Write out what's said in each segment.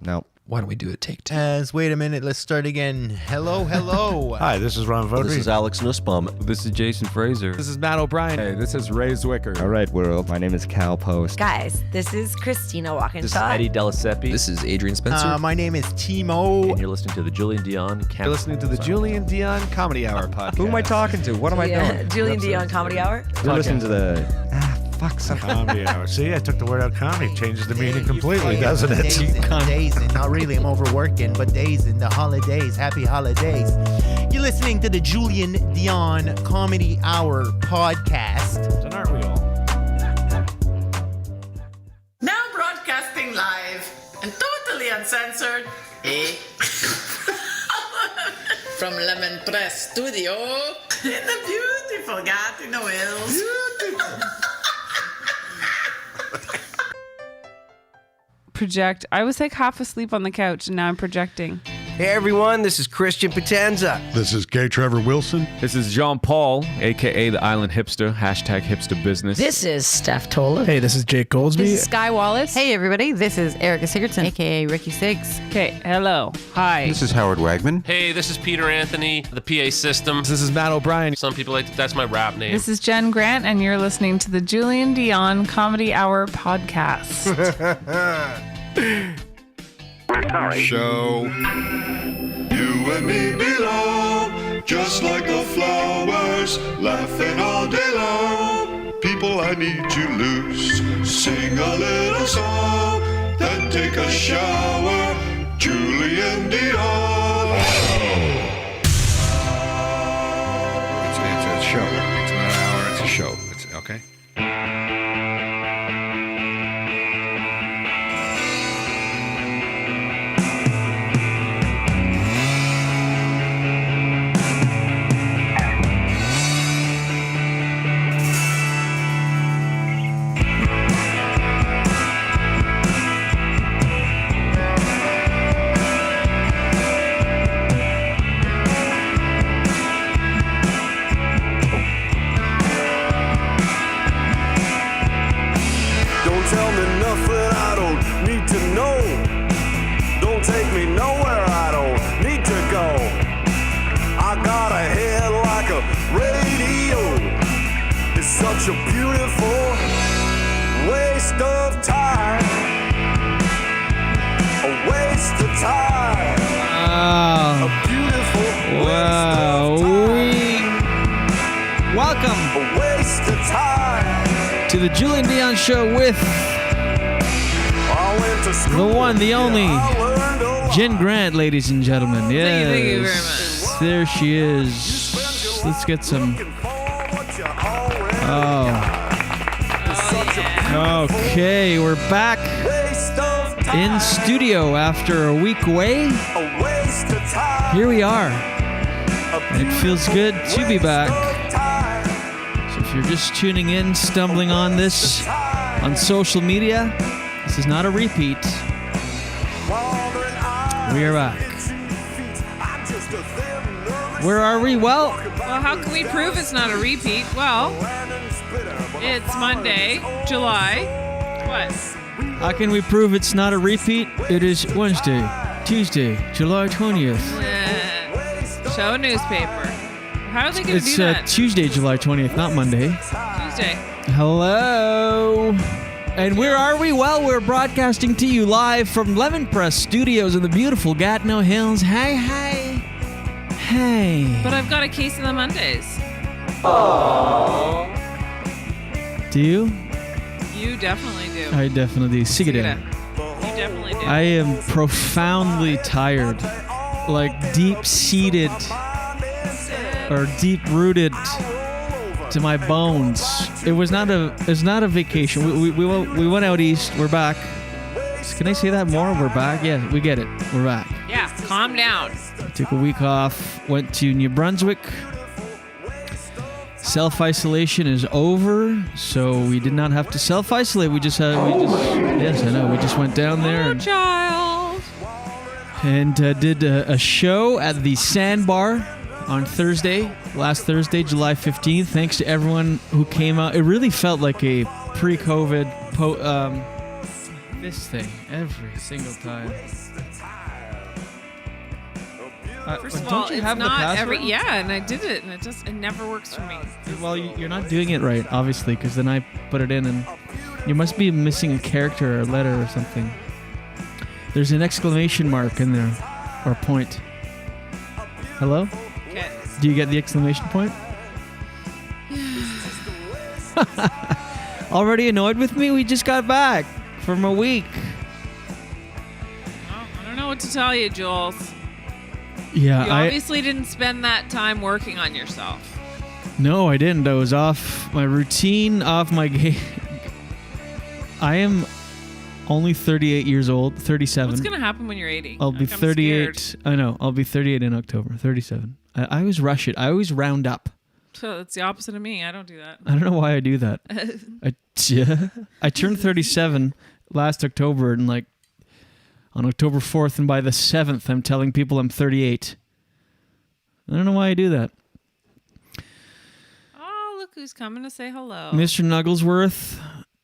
No. Why don't we do a take two? Wait a minute, let's start again. Hello. Hi, this is Ron Vodry. This is Alex Nussbaum. This is Jason Fraser. This is Matt O'Brien. Hey, this is Ray Zwicker. All right, world. My name is Cal Post. Guys, this is Christina Walkinshaw. This is Eddie Delaseppe. This is Adrian Spencer. My name is Timo. And you're listening to the Julien Dionne You're listening to the Julien Dionne Comedy Hour podcast. Who am I talking to? What am I doing? Julien Dionne Comedy Hour. You're listening to the... fuck. Comedy hour. See, I took the word out comedy. Changes the meaning completely, doesn't it? Days and not really, I'm overworking, but days in the holidays. Happy holidays. You're listening to the Julien Dionne Comedy Hour podcast. And aren't we all? Now broadcasting live and totally uncensored, from Lemon Press Studio in the beautiful Gatineau Hills. Project. I was like half asleep on the couch and now I'm projecting. Hey everyone, this is Christian Potenza. This is Gay Trevor Wilson. This is Jean Paul, a.k.a. the Island Hipster, #hipsterbusiness. This is Steph Tola. Hey, this is Jake Goldsby. This is Sky Wallace. Hey everybody, this is Erica Sigurdsson, aka Ricky Siggs. Okay, hello. Hi. This is Howard Wagman. Hey, this is Peter Anthony, the PA system. This is Matt O'Brien. Some people that's my rap name. This is Jen Grant, and you're listening to the Julien Dionne Comedy Hour podcast. Show. You and me belong, just like the flowers, laughing all day long. People, I need you loose. Sing a little song, then take a shower. Julien Dionne. It's a show. It's not an hour, it's a show. It's okay. Such a beautiful waste of time. A waste of time. A beautiful waste of time. Welcome a waste of time. to the Julien Dionne Show with the one, the only Jen Grant, ladies and gentlemen. Yes. Thank you very much. There she is. Let's get some... Oh. Okay, we're back in studio after a week away. Here we are. And it feels good to be back. So if you're just tuning in, stumbling on this on social media, this is not a repeat. We are back. Where are we? Well, how can we prove it's not a repeat? Well, it's Monday, July. What? How can we prove it's not a repeat? It is Wednesday, Tuesday, July 20th. Show newspaper. How are they going to do that? It's Tuesday, July 20th, not Monday. Tuesday. Hello. And where are we? Well, we're broadcasting to you live from Lemon Press Studios in the beautiful Gatineau Hills. Hey. But I've got a case of the Mondays. Oh. Do you? You definitely do. I definitely do. Sigurdsson. You definitely do. I am profoundly tired. Like deep-seated or deep-rooted to my bones. It's not a vacation. We went out east. We're back. Can I say that more? We're back? Yeah, we get it. We're back. Yeah, calm down. I took a week off, went to New Brunswick. Self-isolation is over, so we did not have to self-isolate. We just went down there and did a show at the Sandbar on last Thursday, July 15th. Thanks to everyone who came out. It really felt like a pre-COVID this thing every single time. First of don't all, you it's have the not password? yeah, and I did it, and it never works for me. Well, you're not doing it right, obviously, because then I put it in, and you must be missing a character or a letter or something. There's an exclamation mark in there, or a point. Hello? Okay. Do you get the exclamation point? Already annoyed with me? We just got back from a week. Well, I don't know what to tell you, Jules. Yeah, You obviously didn't spend that time working on yourself. No, I didn't. I was off my routine, off my game. I am only 38 years old, 37. What's going to happen when you're 80? I'll be 38. Scared. I know. I'll be 38 in October. 37. I always rush it. I always round up. So that's the opposite of me. I don't do that. I don't know why I do that. I turned 37 last October, and like on October 4th, and by the 7th, I'm telling people I'm 38. I don't know why I do that. Oh, look who's coming to say hello. Mr. Nugglesworth,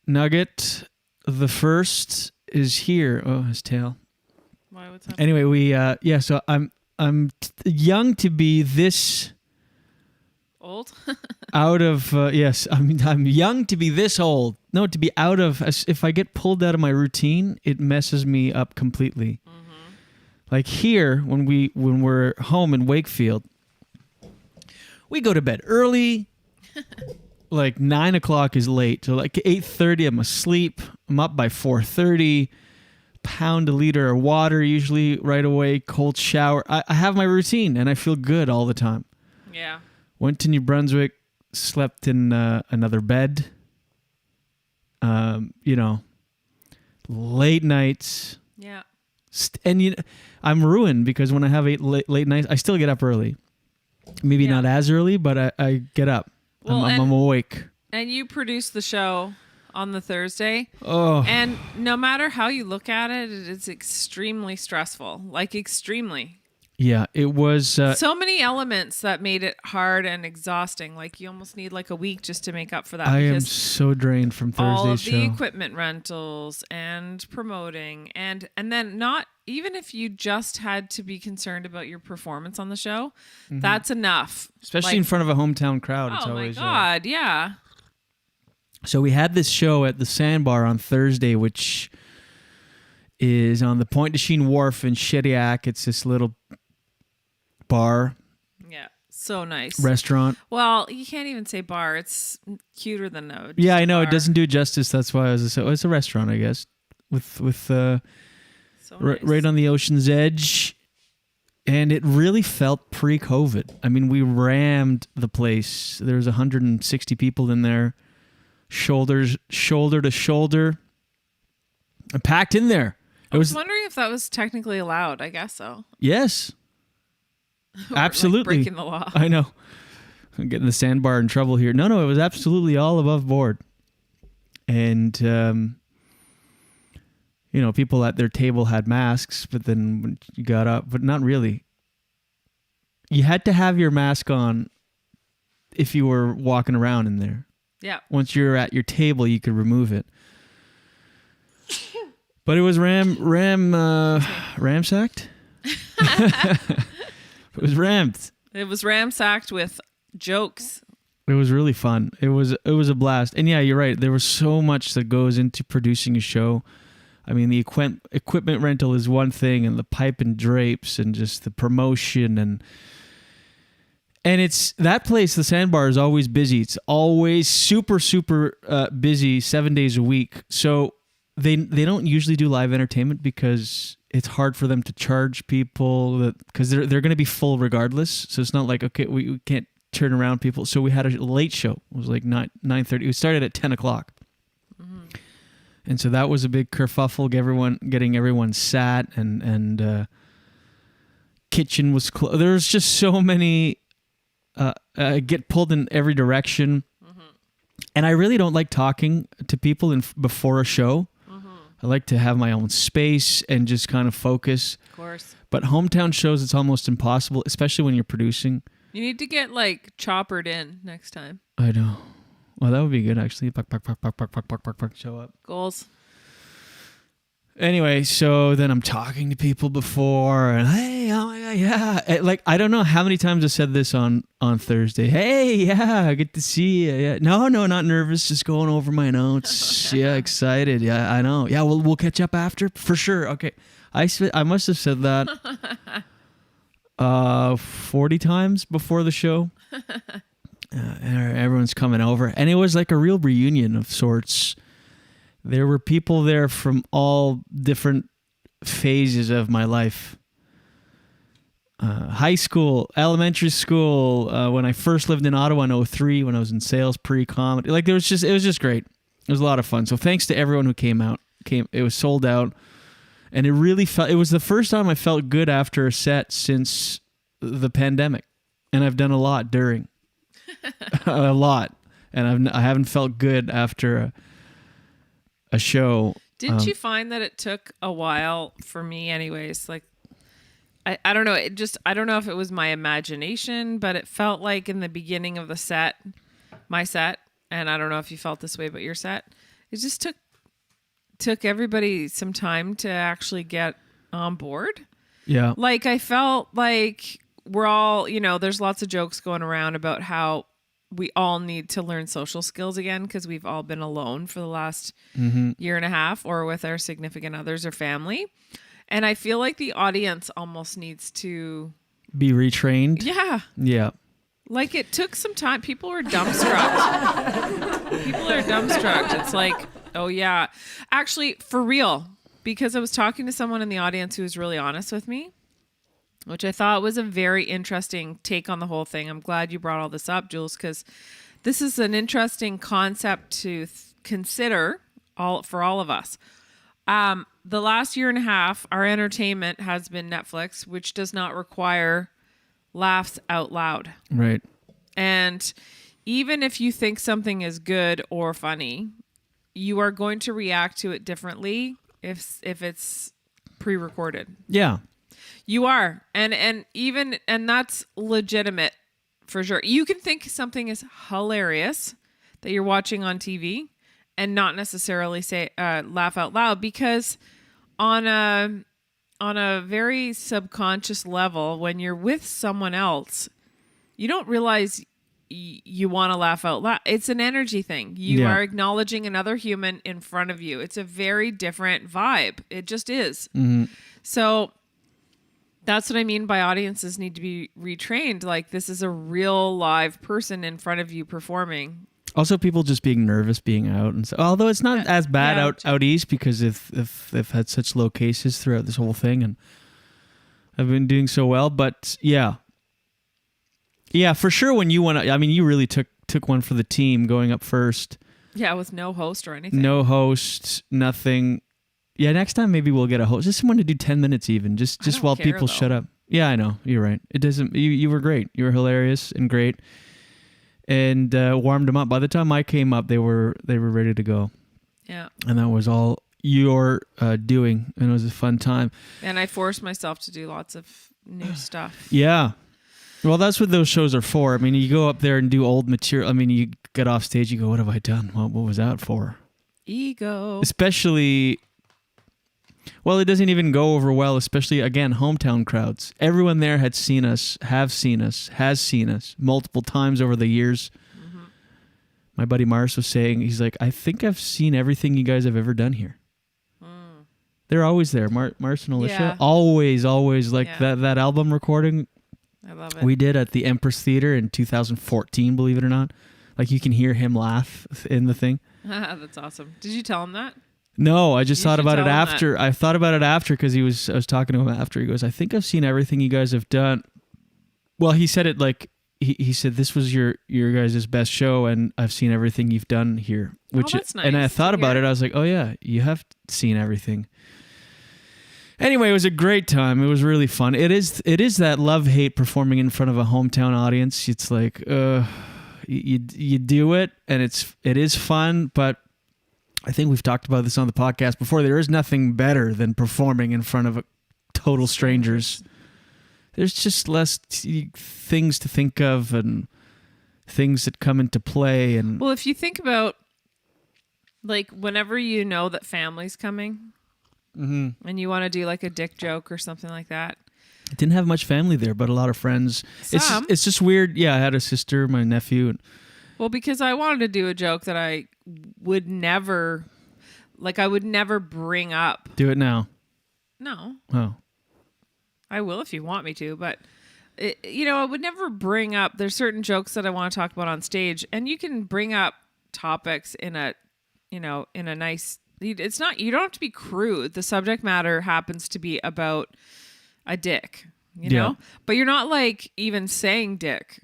Nugget, the first is here. Oh, his tail. Why? What's happening? Anyway, we so I'm young to be this Old? out of yes, I'm young to be this old. No, to be out of, if I get pulled out of my routine, it messes me up completely. Mm-hmm. Like here, when we're home in Wakefield, we go to bed early. Like 9 o'clock is late, so like 8:30, I'm asleep. I'm up by 4:30. Pound a liter of water usually right away. Cold shower. I have my routine, and I feel good all the time. Yeah. Went to New Brunswick, slept in another bed. Late nights. Yeah. And I'm ruined because when I have late nights, I still get up early. Maybe not as early, but I get up. Well, I'm awake. And you produce the show on the Thursday. Oh. And no matter how you look at it, it's extremely stressful. Like extremely. Yeah, it was... so many elements that made it hard and exhausting. Like you almost need like a week just to make up for that. I am so drained from Thursday's all of show. the equipment rentals and promoting and then not even if you just had to be concerned about your performance on the show, that's enough. Especially in front of a hometown crowd. It's oh always, my God, yeah. So we had this show at the Sandbar on Thursday, which is on the Pointe de Chine Wharf in Shediac. It's this little bar. Yeah, so nice. Restaurant. Well, you can't even say bar. It's cuter than a Yeah, I know. bar. It doesn't do justice. That's why it's a restaurant, I guess, with nice. right on the ocean's edge. And it really felt pre-COVID. I mean, we rammed the place. There was 160 people in there, shoulder to shoulder, and packed in there. I was wondering if that was technically allowed. I guess so. Yes. Absolutely. Like breaking the law. I know. I'm getting the Sandbar in trouble here. No, it was absolutely all above board. And, people at their table had masks, but then when you got up, but not really. You had to have your mask on if you were walking around in there. Yeah. Once you're at your table, you could remove it. But it was ramsacked. It was rammed. It was ramsacked with jokes. It was really fun. It was a blast. And yeah, you're right. There was so much that goes into producing a show. I mean, the equipment rental is one thing, and the pipe and drapes, and just the promotion, and it's that place. The Sandbar is always busy. It's always super busy 7 days a week. So they don't usually do live entertainment because it's hard for them to charge people because they're going to be full regardless. So it's not like, okay, we can't turn around people. So we had a late show. It was like 9:30. We started at 10 o'clock. Mm-hmm. And so that was a big kerfuffle, getting everyone sat, and kitchen was closed. There was just so many get pulled in every direction. Mm-hmm. And I really don't like talking to people before a show. I like to have my own space and just kind of focus. Of course. But hometown shows, it's almost impossible, especially when you're producing. You need to get like choppered in next time. I know. Well, that would be good, actually. Show up. Goals. Anyway, so then I'm talking to people before, and hey, oh my God, yeah. Like, I don't know how many times I said this on Thursday. Hey, yeah, good to see you. Yeah. No, not nervous, just going over my notes. Yeah, excited. Yeah, I know. Yeah, we'll catch up after, for sure. Okay. I must have said that 40 times before the show. Everyone's coming over, and it was like a real reunion of sorts. There were people there from all different phases of my life. High school, elementary school, when I first lived in Ottawa in 2003, when I was in sales pre-comedy. Like, it was just great. It was a lot of fun. So thanks to everyone who came out. It was sold out. And it really it was the first time I felt good after a set since the pandemic. And I've done a lot during. A lot. And I haven't felt good after a show. Didn't you find that it took a while for me anyways? Like, I don't know. I don't know if it was my imagination, but it felt like in the beginning of the set, my set, and I don't know if you felt this way about your set, it just took everybody some time to actually get on board. Yeah. Like, I felt like we're all, there's lots of jokes going around about how we all need to learn social skills again because we've all been alone for the last year and a half, or with our significant others or family. And I feel like the audience almost needs to be retrained. Yeah. Yeah. Like, it took some time. People were dumbstruck. People are dumbstruck. It's like, oh yeah. Actually, for real, because I was talking to someone in the audience who was really honest with me, which I thought was a very interesting take on the whole thing. I'm glad you brought all this up, Jules, because this is an interesting concept to consider for all of us. The last year and a half, our entertainment has been Netflix, which does not require laughs out loud. Right. And even if you think something is good or funny, you are going to react to it differently if it's pre-recorded. Yeah. You are. And that's legitimate for sure. You can think something is hilarious that you're watching on TV and not necessarily say laugh out loud, because on a very subconscious level, when you're with someone else, you don't realize you want to laugh out loud. It's an energy thing. You are acknowledging another human in front of you. It's a very different vibe. It just is. Mm-hmm. So that's what I mean by audiences need to be retrained. Like, this is a real live person in front of you performing. Also, people just being nervous being out, and so, although it's not as bad out east, because if they've had such low cases throughout this whole thing, and I've been doing so well. But yeah, for sure. When you want to, I mean, you really took one for the team going up first. Yeah, with no host or anything. No host, nothing. Yeah, next time maybe we'll get a host. Just someone to do 10 minutes even, just while people shut up. Yeah, I know. You're right. It doesn't. You were great. You were hilarious and great, and warmed them up. By the time I came up, they were ready to go. Yeah. And that was all your doing, and it was a fun time. And I forced myself to do lots of new stuff. Yeah. Well, that's what those shows are for. I mean, you go up there and do old material. I mean, you get off stage, you go, "What have I done? What was that for?" Ego. Especially. Well, it doesn't even go over well, especially, again, hometown crowds. Everyone there has seen us multiple times over the years. Mm-hmm. My buddy Mars was saying, he's like, I think I've seen everything you guys have ever done here. Mm. They're always there. Mars and Alicia, always, like that album recording. I love it. We did at the Empress Theater in 2014, believe it or not. Like, you can hear him laugh in the thing. That's awesome. Did you tell him that? No, I just thought about it after. I thought about it after because I was talking to him after. He goes, I think I've seen everything you guys have done. Well, he said it like, he said, this was your guys' best show, and I've seen everything you've done here. Which, that's nice. And I thought about it. I was like, oh yeah, you have seen everything. Anyway, it was a great time. It was really fun. It is that love-hate performing in front of a hometown audience. It's like, you do it, and it is fun, but I think we've talked about this on the podcast before. There is nothing better than performing in front of total strangers. There's just less things to think of and things that come into play. And well, if you think about, like, whenever you know that family's coming, and you want to do like a dick joke or something like that. Didn't have much family there, but a lot of friends. It's just weird. Yeah, I had a sister, my nephew. Well, because I wanted to do a joke that I would never bring up. Do it now. No. Oh. I will if you want me to, but I would never bring up. There's certain jokes that I want to talk about on stage, and you can bring up topics in a nice. It's not. You don't have to be crude. The subject matter happens to be about a dick, you know, but you're not like even saying dick,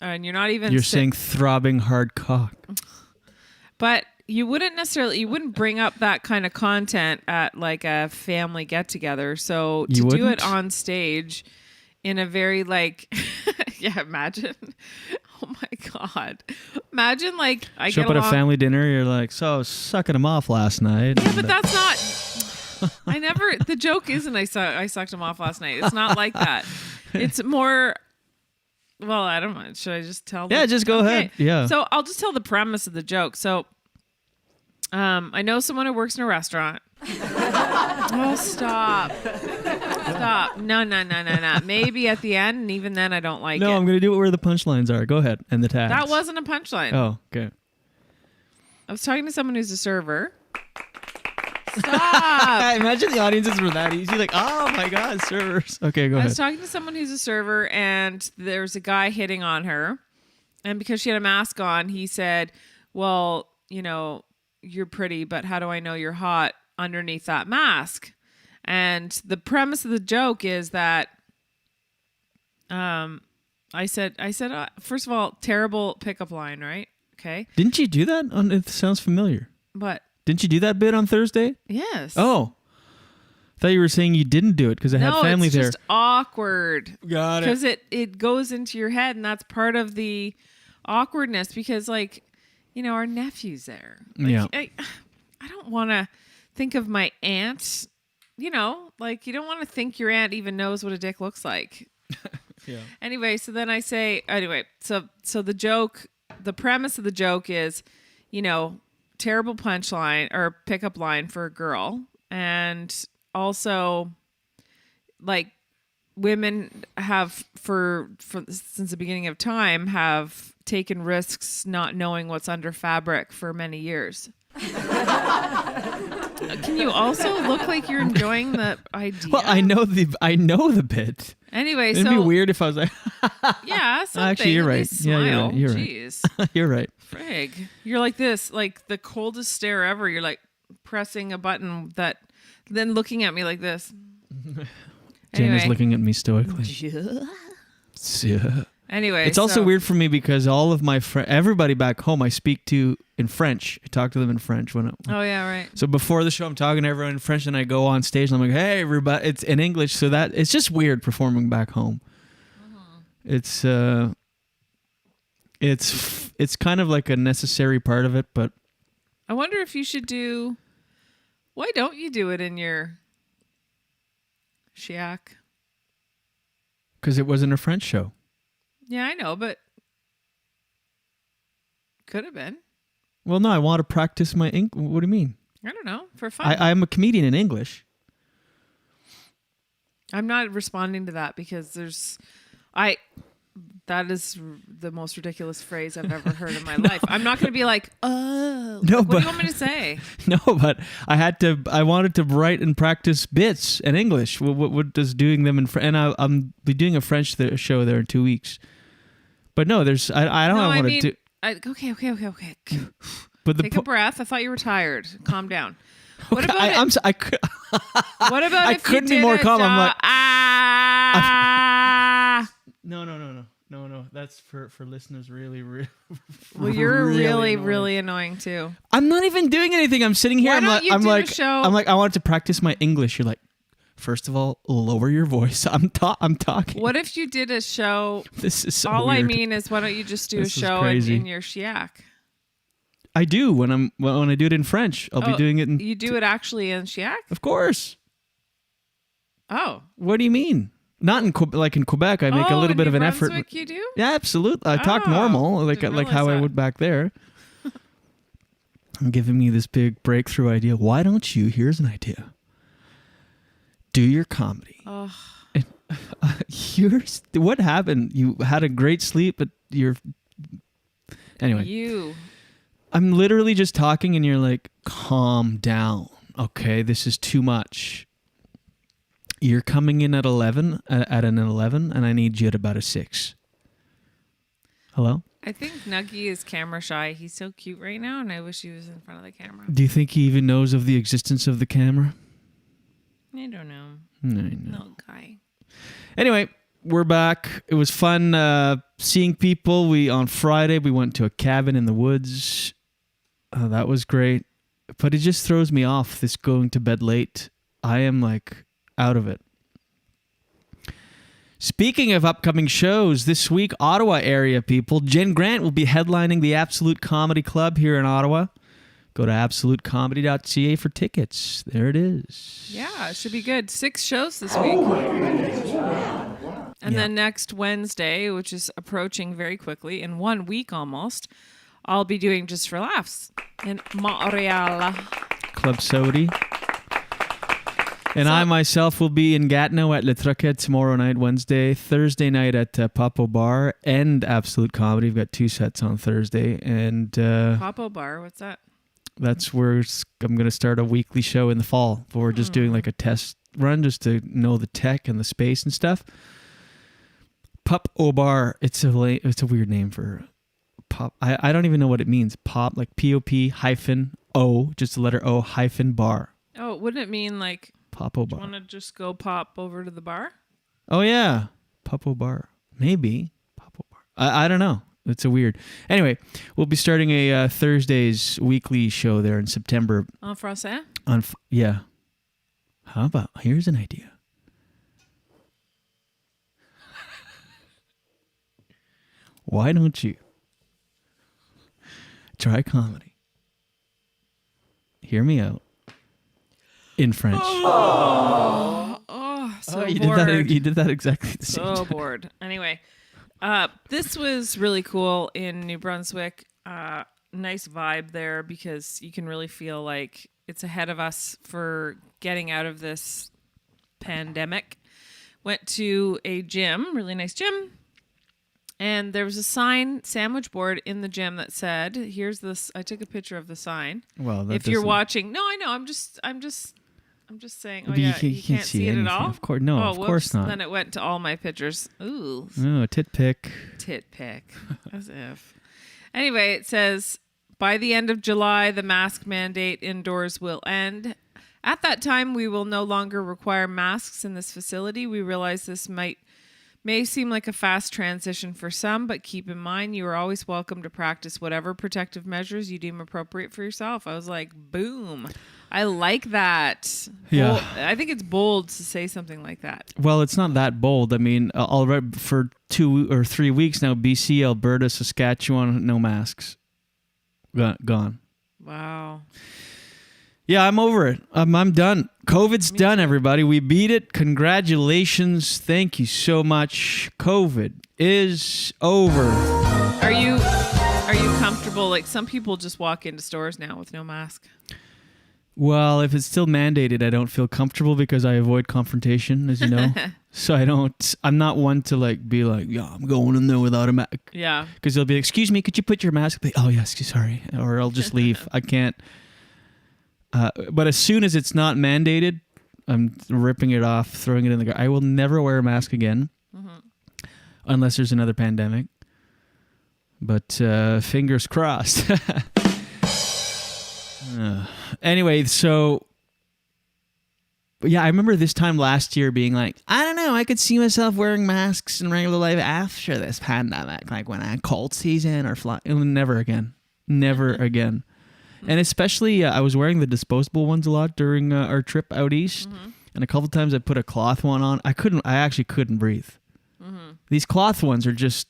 and you're not even. You're saying throbbing hard cock. But you wouldn't bring up that kind of content at like a family get together. So to do it on stage in a very like, yeah, imagine. Oh my God. Imagine like I show up at a family dinner. You're like, so I was sucking him off last night. Yeah, but that's not, the joke isn't I sucked him off last night. It's not like that. It's more, well, I don't know. Should I just tell them? Yeah, just go ahead. Yeah. So I'll just tell the premise of the joke. So I know someone who works in a restaurant. Oh, stop. Stop. No. Maybe at the end, and even then I don't like it. No, I'm going to do it where the punchlines are. Go ahead. And the tags. That wasn't a punchline. Oh, okay. I was talking to someone who's a server. Stop. Imagine the audiences were that easy. Like, oh my God, servers. Okay, go ahead. I was talking to someone who's a server, and there's a guy hitting on her. And because she had a mask on, he said, well, you're pretty, but how do I know you're hot underneath that mask? And the premise of the joke is that I said, first of all, terrible pickup line, right? Okay. Didn't you do that? It sounds familiar. What? Didn't you do that bit on Thursday? Yes. Oh. I thought you were saying you didn't do it because I had family there. No, it's just awkward. Got it. Because it goes into your head, and that's part of the awkwardness because, like, our nephew's there. Like, yeah. I don't want to think of my aunt, like you don't want to think your aunt even knows what a dick looks like. Yeah. Anyway, so then I say, so the joke, the premise of the joke is, terrible punchline or pickup line for a girl. And also like women have since the beginning of time have taken risks not knowing what's under fabric for many years. Can you also look like you're enjoying the idea? Well, I know the bit. Anyway, it'd be weird if I was like, yeah, something. Actually, you're right. Smile. Yeah, you're right. Jeez. You're right. Frig. You're like this, like the coldest stare ever. You're like pressing a button then looking at me like this. Jen is looking at me stoically. Yeah. Anyway, it's also weird for me because all of my everybody back home I speak to in French. I talk to them in French when. Oh yeah, right. So before the show, I'm talking to everyone in French, and I go on stage and I'm like, "Hey, everybody!" It's in English, so that it's just weird performing back home. Mm-hmm. It's kind of like a necessary part of it, but I wonder if you should do. Why don't you do it in your shack? Because it wasn't a French show. Yeah, I know, but could have been. Well, no, I want to practice my English. What do you mean? I don't know. For fun. I'm a comedian in English. I'm not responding to that because that is the most ridiculous phrase I've ever heard in my life. I'm not going to be like, oh, no, what do you want me to say? No, but I wanted to write and practice bits in English. What does doing them in French? And I'm be doing a French show there in 2 weeks. But no, there's I don't want to do. Okay. But take a breath. I thought you were tired. Calm down. What okay, about what about I if couldn't you be more calm. I'm like No. That's for listeners really. Well, you're really annoying too. I'm not even doing anything. I'm sitting here. Why I'm like show? I'm like I wanted to practice my English. You're like, first of all, lower your voice. I'm talking. What if you did a show? This is so all weird. I mean is, why don't you just do this a show in your shack? I do when I do it in French. I'll be doing it in. You do it actually in shack? Of course. Oh. What do you mean? Not in in Quebec. I make a little bit of an effort. You do? Yeah, absolutely. I talk normal, like how I would back there. I'm giving me this big breakthrough idea. Why don't you? Here's an idea. do your comedy. Oh. What happened? You had a great sleep, but anyway. I'm literally just talking and you're like, calm down. Okay, this is too much. You're coming in at an 11, and I need you at about a 6. Hello? I think Nuggy is camera shy. He's so cute right now, and I wish he was in front of the camera. Do you think he even knows of the existence of the camera? I don't know. No guy. Anyway, we're back. It was fun seeing people. On Friday, we went to a cabin in the woods. That was great. But it just throws me off, this going to bed late. I am like out of it. Speaking of upcoming shows, this week, Ottawa area people, Jen Grant will be headlining the Absolute Comedy Club here in Ottawa. Go to absolutecomedy.ca for tickets. There it is. Yeah, it should be good. 6 shows this week. And then next Wednesday, which is approaching very quickly, in 1 week almost, I'll be doing Just for Laughs in Montreal. Club Sodi. And I myself will be in Gatineau at Le Troquet tomorrow night, Wednesday. Thursday night at Papo Bar and Absolute Comedy. We've got 2 sets on Thursday. And Papo Bar, what's that? That's where I'm going to start a weekly show in the fall. But we're just doing like a test run just to know the tech and the space and stuff. Papo Bar. It's a weird name for pop. I don't even know what it means. Pop, like POP-O, just the letter O -bar. Oh, wouldn't it mean like Papo Bar. Want to just go pop over to the bar? Oh yeah, Papo Bar. Maybe Papo Bar. I don't know. It's a weird. Anyway, we'll be starting a Thursdays weekly show there in September. En français? Yeah. How about, here's an idea. Why don't you try comedy? Hear me out. In French. So you bored. You did that exactly the same So time. bored. Anyway, this was really cool in New Brunswick. Nice vibe there because you can really feel like it's ahead of us for getting out of this pandemic. Went to a gym, really nice gym. And there was a sign, sandwich board in the gym that said, here's this. I took a picture of the sign. Well, that if you're doesn't- watching, no, I know. I'm just saying. Oh But yeah, you can't see it anything. at all. Of course, no, Oh, of course not. Then it went to all my pictures. Ooh. Oh, tit pick. Tit pick. As if. Anyway, it says, by the end of July, the mask mandate indoors will end. At that time, we will no longer require masks in this facility. We realize this may seem like a fast transition for some, but keep in mind you are always welcome to practice whatever protective measures you deem appropriate for yourself. I was like, boom. I like that. Yeah. I think it's bold to say something like that. Well, it's not that bold. I mean, already for 2 or 3 weeks now, BC, Alberta, Saskatchewan, no masks. Gone. Wow. Yeah, I'm over it. I'm done. COVID's done, everybody. We beat it. Congratulations. Thank you so much. COVID is over. Are you comfortable? Like some people just walk into stores now with no mask. Well, if it's still mandated, I don't feel comfortable because I avoid confrontation, as you know. So I'm not one to be like, yeah, I'm going in there without a mask. Yeah. Because they'll be like, excuse me, could you put your mask? I'll be, oh, yes, sorry. Or I'll just leave. I can't. But as soon as it's not mandated, I'm ripping it off, throwing it in the garbage. I will never wear a mask again unless there's another pandemic. But fingers crossed. Anyway, so yeah, I remember this time last year being like, I don't know, I could see myself wearing masks in regular life after this pandemic, like when I had cold season or fly. Never again. Never again. And especially, I was wearing the disposable ones a lot during our trip out east. And a couple times I put a cloth one on. I actually couldn't breathe. These cloth ones are just,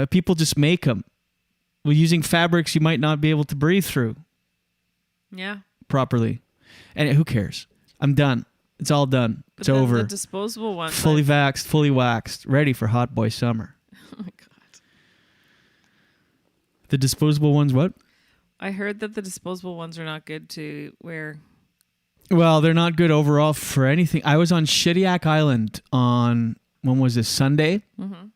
people just make them. Well, using fabrics you might not be able to breathe through. Yeah. Properly. And who cares? I'm done. It's all done. But It's then over. The disposable ones. Fully vaxxed, fully waxed, ready for hot boy summer. Oh my God. The disposable ones, what? I heard that the disposable ones are not good to wear. Well, they're not good overall for anything. I was on Shediac Island on, when was this, Sunday? Mm-hmm.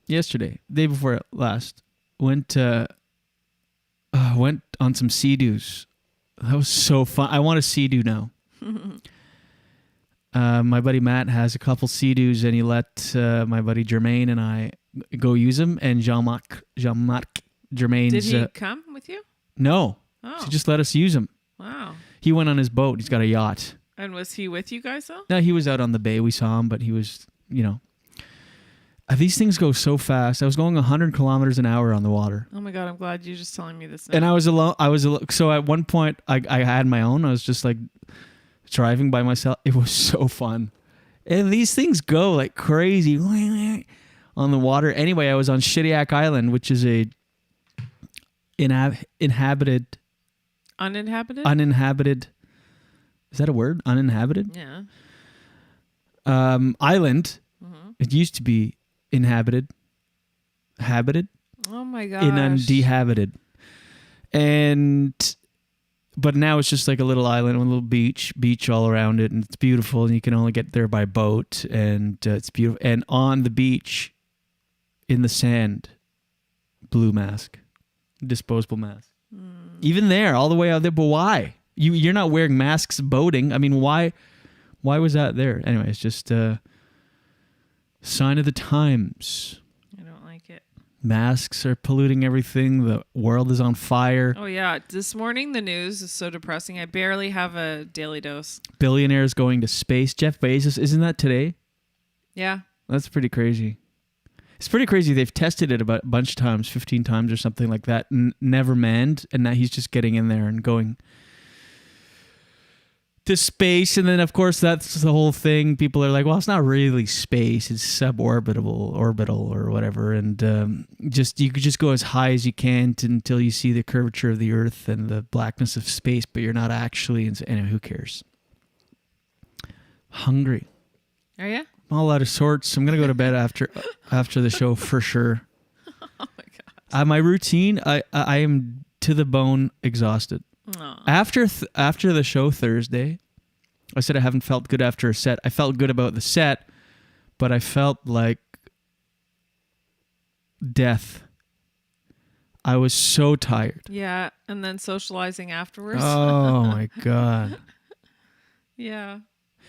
Yesterday, day before last. Went on some sea-doos. That was so fun. I want a sea-doo now. My buddy Matt has a couple sea-doos, and he let my buddy Jermaine and I go use them. And Jean-Marc Jermaine's... Did he come with you? No. Oh. He just let us use them. Wow. He went on his boat. He's got a yacht. And was he with you guys though? No, he was out on the bay. We saw him, but he was, these things go so fast. I was going 100 kilometers an hour on the water. Oh my God, I'm glad you're just telling me this now. And I was alone. So at one point, I had my own. I was just like driving by myself. It was so fun. And these things go like crazy on the water. Anyway, I was on Shediac Island, which is a uninhabited. Is that a word? Uninhabited? Yeah. Island. Mm-hmm. It used to be inhabited. Habited. Oh my gosh. Inhabited. But now it's just like a little island with a little beach all around it, and it's beautiful, and you can only get there by boat, and it's beautiful. And on the beach, in the sand, blue mask, disposable mask. Even there, all the way out there. But why? You're not wearing masks boating. I mean, why was that there? Anyway, it's just a sign of the times. I don't like it. Masks are polluting everything. The world is on fire. Oh yeah, this morning the news is so depressing. I barely have a daily dose. Billionaires going to space. Jeff Bezos, isn't that today? Yeah. That's pretty crazy. It's pretty crazy. They've tested it about a bunch of times, 15 times or something like that, never manned, and now he's just getting in there and going to space. And then, of course, that's the whole thing. People are like, well, it's not really space. It's orbital or whatever. And you could just go as high as you can until you see the curvature of the Earth and the blackness of space, but you're not actually. Anyway, who cares? Hungry. Are you? I'm all out of sorts. I'm going to go to bed after the show for sure. Oh my God. My routine, I am to the bone exhausted. Aww. After the show Thursday, I said I haven't felt good after a set. I felt good about the set, but I felt like death. I was so tired. Yeah, and then socializing afterwards. Oh my God. Yeah.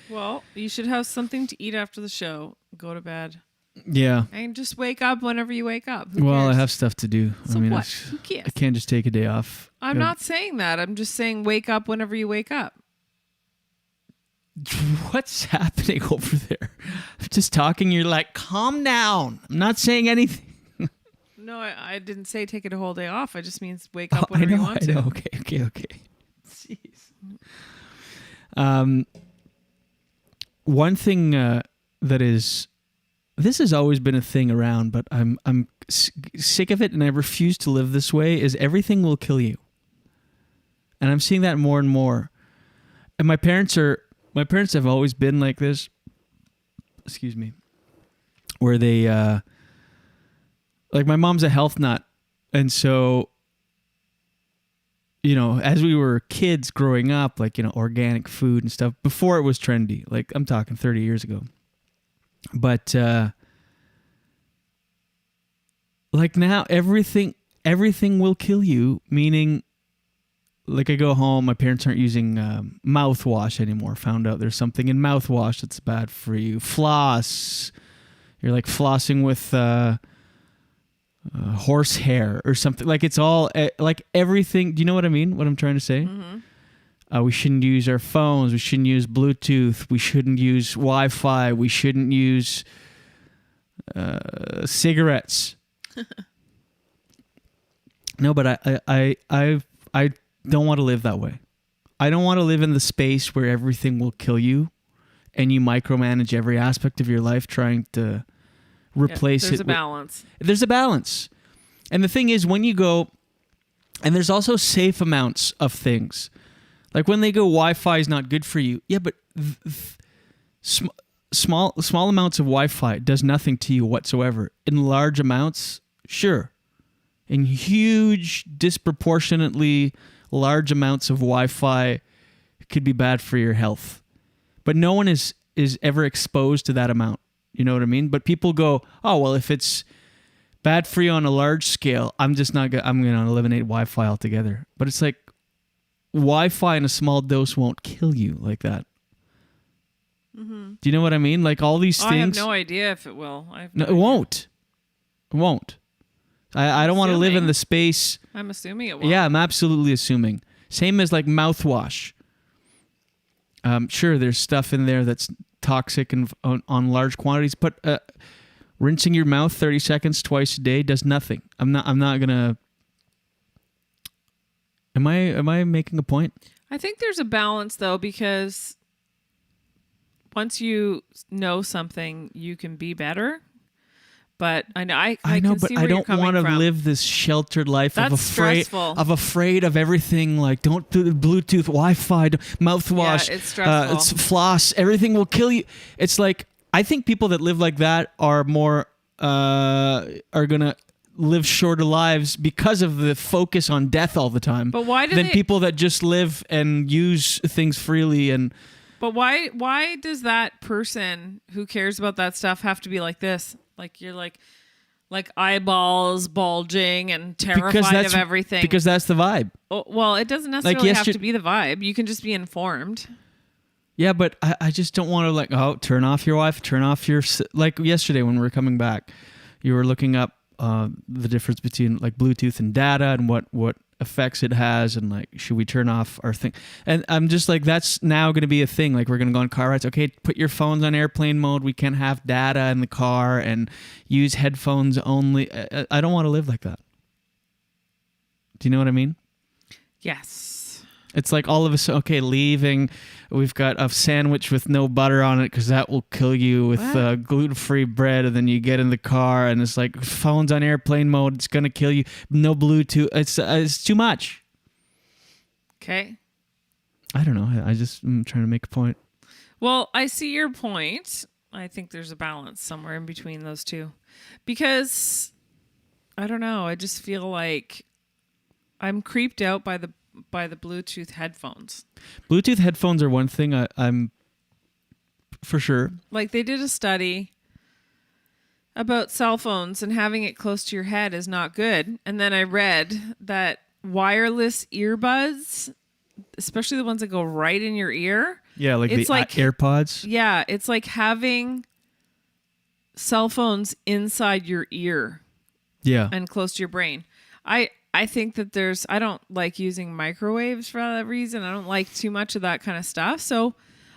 Well, you should have something to eat after the show. Go to bed. Yeah. And just wake up whenever you wake up. Well, I have stuff to do. So what? Who cares? I can't just take a day off. I'm not saying that. I'm just saying wake up whenever you wake up. What's happening over there? I'm just talking. You're like, calm down. I'm not saying anything. No, I didn't say take it a whole day off. I just means wake up whenever you want to. I know. Okay. Jeez. One thing this has always been a thing around, but I'm sick of it, and I refuse to live this way. Is everything will kill you, and I'm seeing that more and more. And my parents have always been like this. Excuse me, where they like my mom's a health nut, and so. As we were kids growing up, like, organic food and stuff, before it was trendy, like I'm talking 30 years ago. But, like now everything will kill you, meaning like I go home, my parents aren't using mouthwash anymore. Found out there's something in mouthwash that's bad for you. Floss. You're like flossing with, horse hair or something. Like it's all like everything. Do you know what I mean? What I'm trying to say? Mm-hmm. We shouldn't use our phones. We shouldn't use Bluetooth. We shouldn't use Wi-Fi. We shouldn't use cigarettes. No, but I don't want to live that way. I don't want to live in the space where everything will kill you and you micromanage every aspect of your life trying to replace there's it. A balance. There's a balance. And the thing is, when you go, and there's also safe amounts of things. Like when they go, Wi-Fi is not good for you. Yeah, but small amounts of Wi-Fi does nothing to you whatsoever. In large amounts, sure. In huge, disproportionately large amounts of Wi-Fi could be bad for your health. But no one is ever exposed to that amount. You know what I mean? But people go, oh, well, if it's bad for you on a large scale, I'm going to eliminate Wi-Fi altogether. But it's like Wi-Fi in a small dose won't kill you like that. Mm-hmm. Do you know what I mean? Like all these things. I have no idea if it will. No, it won't. It won't. I don't want to live in the space. I'm assuming it will. Yeah, I'm absolutely assuming. Same as like mouthwash. Sure, there's stuff in there that's toxic and on large quantities, but rinsing your mouth 30 seconds twice a day does nothing. I'm not gonna. Am I making a point? I think there's a balance though, because once you know something, you can be better. But I know, but I don't want to live this sheltered life That's of afraid of everything. Like, don't do Bluetooth, Wi-Fi, mouthwash, it's stressful. It's floss. Everything will kill you. It's like I think people that live like that are more are gonna live shorter lives because of the focus on death all the time. But why than people that just live and use things freely and. But why does that person who cares about that stuff have to be like this? Like you're like eyeballs bulging and terrified of everything. Because that's the vibe. Oh, well, it doesn't necessarily have to be the vibe. You can just be informed. Yeah, but I just don't want to turn off your Wi-Fi, turn off your... Like yesterday when we were coming back, you were looking up the difference between like Bluetooth and data and what effects it has, and like, should we turn off our thing? And I'm just like, that's now going to be a thing. Like, we're going to go on car rides. Okay, put your phones on airplane mode. We can't have data in the car and use headphones only. I don't want to live like that. Do you know what I mean? Yes. It's like all of us, okay, leaving. We've got a sandwich with no butter on it because that will kill you, with gluten-free bread. And then you get in the car and it's like phones on airplane mode. It's going to kill you. No Bluetooth. It's too much. Okay. I don't know. I'm trying to make a point. Well, I see your point. I think there's a balance somewhere in between those two. Because, I don't know, I just feel like I'm creeped out by the Bluetooth headphones. Bluetooth headphones are one thing I'm for sure. Like, they did a study about cell phones and having it close to your head is not good. And then I read that wireless earbuds, especially the ones that go right in your ear. Yeah, like the AirPods. Yeah, it's like having cell phones inside your ear. Yeah. And close to your brain. I think that I don't like using microwaves for that reason. I don't like too much of that kind of stuff. So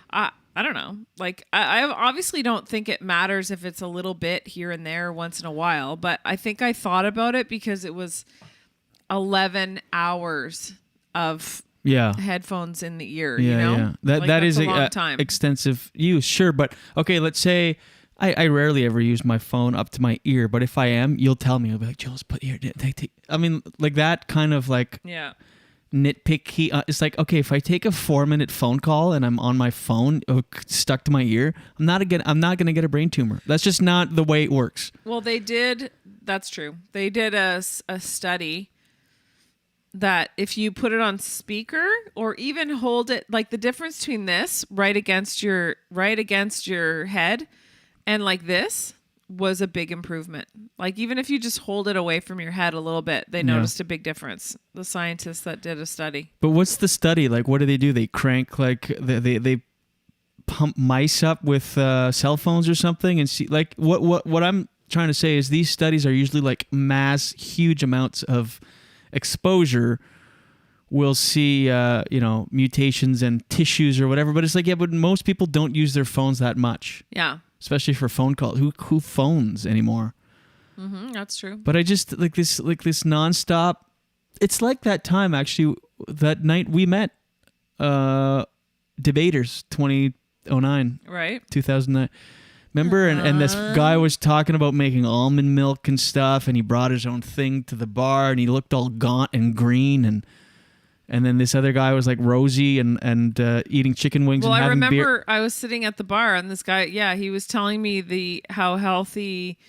I don't know. Like, I obviously don't think it matters if it's a little bit here and there once in a while, but I think I thought about it because it was 11 hours of headphones in the ear, you know? Yeah. That is a long time. Extensive use, sure. But okay, let's say I rarely ever use my phone up to my ear, but if I am, you'll tell me. I'll be like, Joe, let's put your ear. I mean, like that kind of like nitpicky. It's like, okay, if I take a 4-minute phone call and I'm on my phone stuck to my ear, I'm not gonna get a brain tumor. That's just not the way it works. Well, that's true. They did a study that if you put it on speaker or even hold it, like the difference between this right against your head and like this was a big improvement. Like, even if you just hold it away from your head a little bit, they noticed a big difference. The scientists that did a study. But what's the study? Like, what do? They crank, like, they pump mice up with cell phones or something and see, like, what I'm trying to say is these studies are usually like huge amounts of exposure. We'll see, mutations and tissues or whatever. But it's like, but most people don't use their phones that much. Yeah. Especially for phone calls. Who phones anymore? Mm-hmm, that's true. But I just like this nonstop. It's like that time actually, that night we met, Debaters 2009, right? 2009. Remember, and this guy was talking about making almond milk and stuff, and he brought his own thing to the bar, and he looked all gaunt and green, and then this other guy was like rosy and eating chicken wings. Well, and having I remember beer. I was sitting at the bar and this guy, he was telling me how healthy.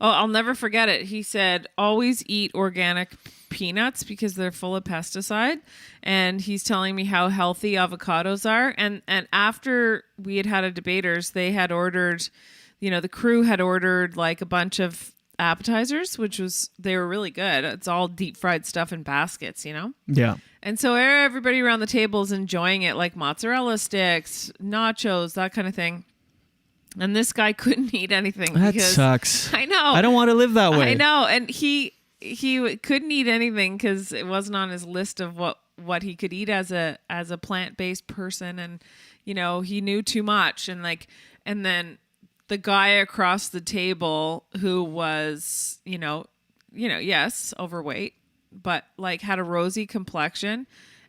Oh, I'll never forget it. He said, always eat organic peanuts because they're full of pesticide. And he's telling me how healthy avocados are. And after we had a debaters, they had ordered, the crew had ordered like a bunch of appetizers, they were really good. It's all deep fried stuff in baskets, Yeah. And so everybody around the table is enjoying it, like mozzarella sticks, nachos, that kind of thing. And this guy couldn't eat anything. That because, sucks. I know. I don't want to live that way. I know. And he couldn't eat anything because it wasn't on his list of what he could eat as a plant-based person. And, he knew too much. And then the guy across the table who was, yes, overweight, but like had a rosy complexion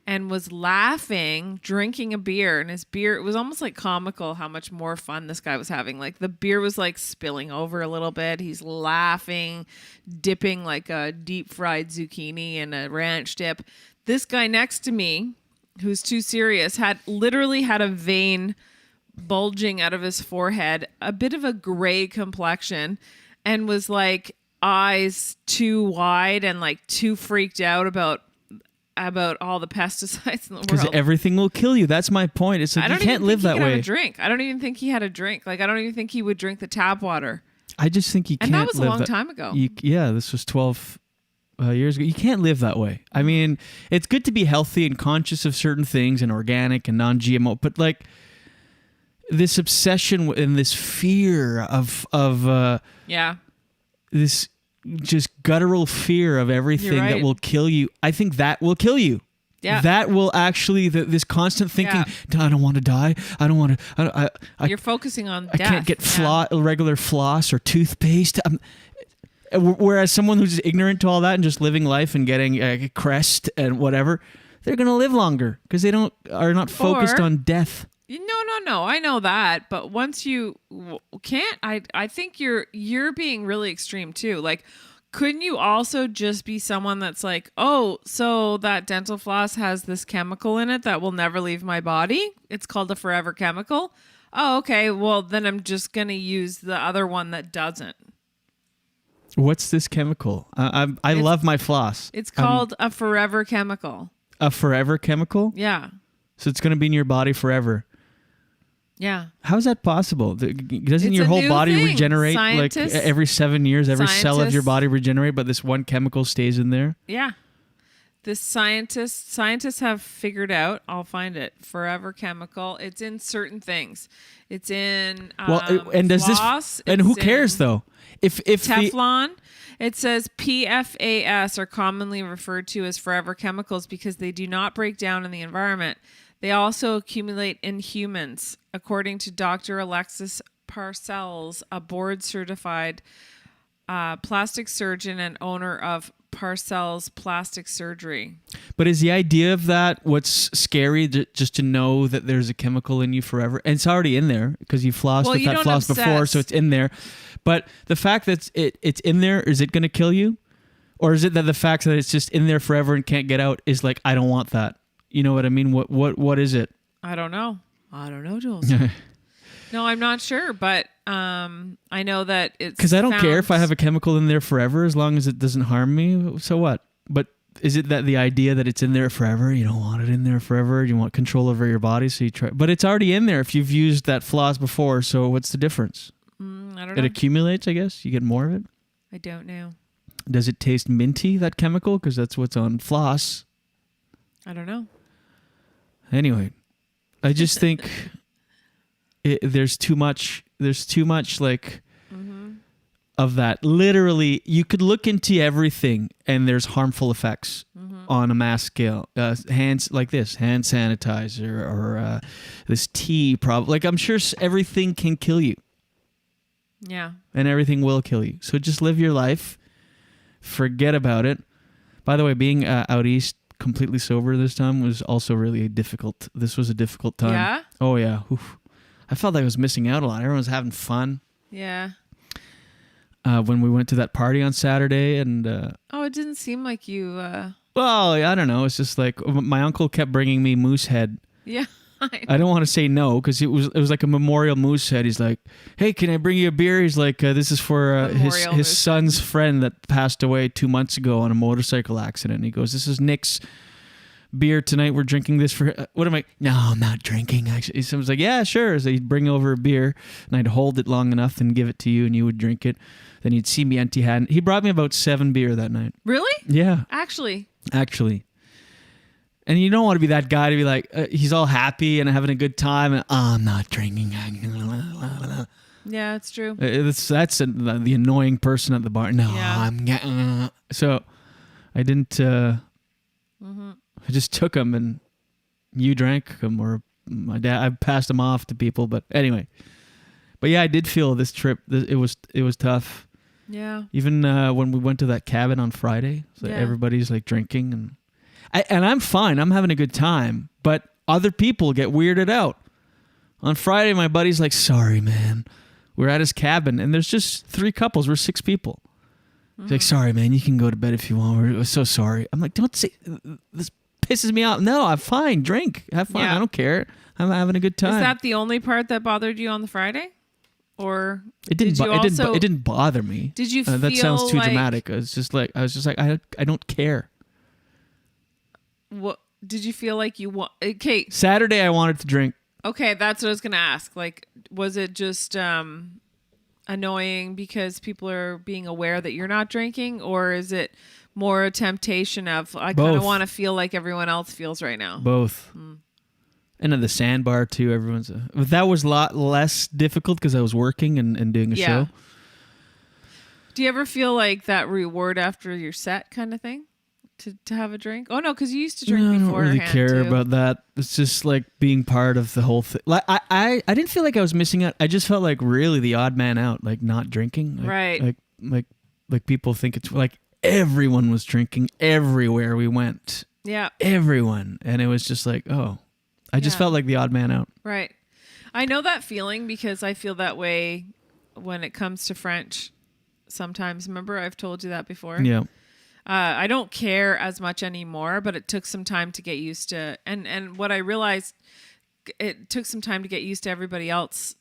and was laughing, drinking a beer, and his beer, it was almost like comical how much more fun this guy was having. Like the beer was like spilling over a little bit. He's laughing, dipping like a deep fried zucchini in a ranch dip. This guy next to me, who's too serious, literally had a vein bulging out of his forehead, a bit of a gray complexion, and was like eyes too wide and like too freaked out about all the pesticides in the world. Because everything will kill you. That's my point. It's like you can't live that way. Have a drink. I don't even think he had a drink. Like I don't even think he would drink the tap water. I just think you can't. And that was a long live time ago. This was 12 years ago. You can't live that way. I mean, it's good to be healthy and conscious of certain things and organic and non-GMO, but like this obsession and this fear of this just guttural fear of everything that will kill you. I think that will kill you. Yeah. That will actually, this constant thinking, I don't want to die. I don't want to, You're focusing on I death. can't get regular floss or toothpaste. Whereas someone who's ignorant to all that and just living life and getting a crest and whatever, they're going to live longer because they are not focused on death. No. I know that, but once you can't, I think you're being really extreme too. Like, couldn't you also just be someone that's like, oh, so that dental floss has this chemical in it that will never leave my body? It's called a forever chemical. Oh, okay. Well, then I'm just gonna use the other one that doesn't. What's this chemical? I love my floss. It's called a forever chemical. A forever chemical? Yeah. So it's going to be in your body forever. Yeah. How is that possible? Doesn't your a whole new body thing. regenerate Scientists- like every 7 years? Every cell of your Scientists- body regenerate, but this one chemical stays in there? Yeah. This scientists have figured out, I'll find it, forever chemical. It's in certain things. It's in and does floss, this and it's who cares in though? If Teflon, it says PFAS are commonly referred to as forever chemicals because they do not break down in the environment. They also accumulate in humans, according to Dr. Alexis Parcells, a board-certified plastic surgeon and owner of Parcells Plastic Surgery. But is the idea of that what's scary? Just to know that there's a chemical in you forever, and it's already in there because you flossed with that floss before, so it's in there. But the fact that it's in there, is it going to kill you, or is it that the fact that it's just in there forever and can't get out is like, I don't want that? You know what I mean? What is it? I don't know, Jules. No, I'm not sure, but I know that it's because I don't care if I have a chemical in there forever as long as it doesn't harm me. So what? But is it that the idea that it's in there forever? You don't want it in there forever. You want control over your body, so you try. But it's already in there if you've used that floss before. So what's the difference? I don't know. It accumulates, I guess. You get more of it. I don't know. Does it taste minty, that chemical? Because that's what's on floss. I don't know. Anyway, I just think there's too much like of that. Literally, you could look into everything and there's harmful effects on a mass scale. Hands like this, hand sanitizer or this tea. Like I'm sure everything can kill you. Yeah. And everything will kill you. So just live your life. Forget about it. By the way, being out east completely sober this time was also really difficult. This was a difficult time. Yeah? Oh, yeah. Oof. I felt like I was missing out a lot. Everyone was having fun. Yeah. When we went to that party on Saturday and... it didn't seem like you... Well, I don't know. It's just like my uncle kept bringing me moose head. Yeah. fine. I don't want to say no because it was like a memorial moose head. He's like, hey, can I bring you a beer? He's like, this is for his son's friend that passed away 2 months ago on a motorcycle accident. And he goes, this is Nick's beer tonight. We're drinking this for what am I? No, I'm not drinking. Actually, so I was like, yeah, sure. So he'd bring over a beer and I'd hold it long enough and give it to you and you would drink it. Then you'd see me empty-handed. He brought me about 7 beer that night. Really? Yeah. Actually. And you don't want to be that guy to be like, he's all happy and having a good time and I'm not drinking. Yeah, it's true. That's the annoying person at the bar. No, Yeah. So I didn't. I just took them and you drank them, or my dad. I passed them off to people, but anyway. But yeah, I did feel this trip. It was tough. Yeah. Even when we went to that cabin on Friday, so everybody's like drinking and I'm fine. I'm having a good time, but other people get weirded out. On Friday, my buddy's like, sorry, man. We're at his cabin, and there's just 3 couples. We're 6 people. He's like, sorry, man. You can go to bed if you want. We're so sorry. I'm like, don't say this. Pisses me off. No, I'm fine. Drink. Have fun. I don't care. I'm having a good time. Is that the only part that bothered you on the Friday? Or it didn't it didn't bother me. Did you feel that sounds too like, dramatic. I was just like I don't care. What did you feel like you want? Okay. Saturday I wanted to drink. Okay, that's what I was going to ask. Like, was it just annoying because people are being aware that you're not drinking, or is it more a temptation of I kind of want to feel like everyone else feels right now? Both. And at the sandbar too, everyone's. But that was a lot less difficult because I was working and doing a show. Do you ever feel like that reward after your set kind of thing? To have a drink? Oh no, because you used to drink before. I don't really care about that. It's just like being part of the whole thing. Like I didn't feel like I was missing out. I just felt like really the odd man out, like not drinking. Like, right. Like people think it's like everyone was drinking everywhere we went. Yeah. Everyone. And it was just like, oh. I just felt like the odd man out. Right. I know that feeling because I feel that way when it comes to French sometimes. Remember, I've told you that before? Yeah. I don't care as much anymore, but it took some time to get used to. And what I realized, it took some time to get used to everybody else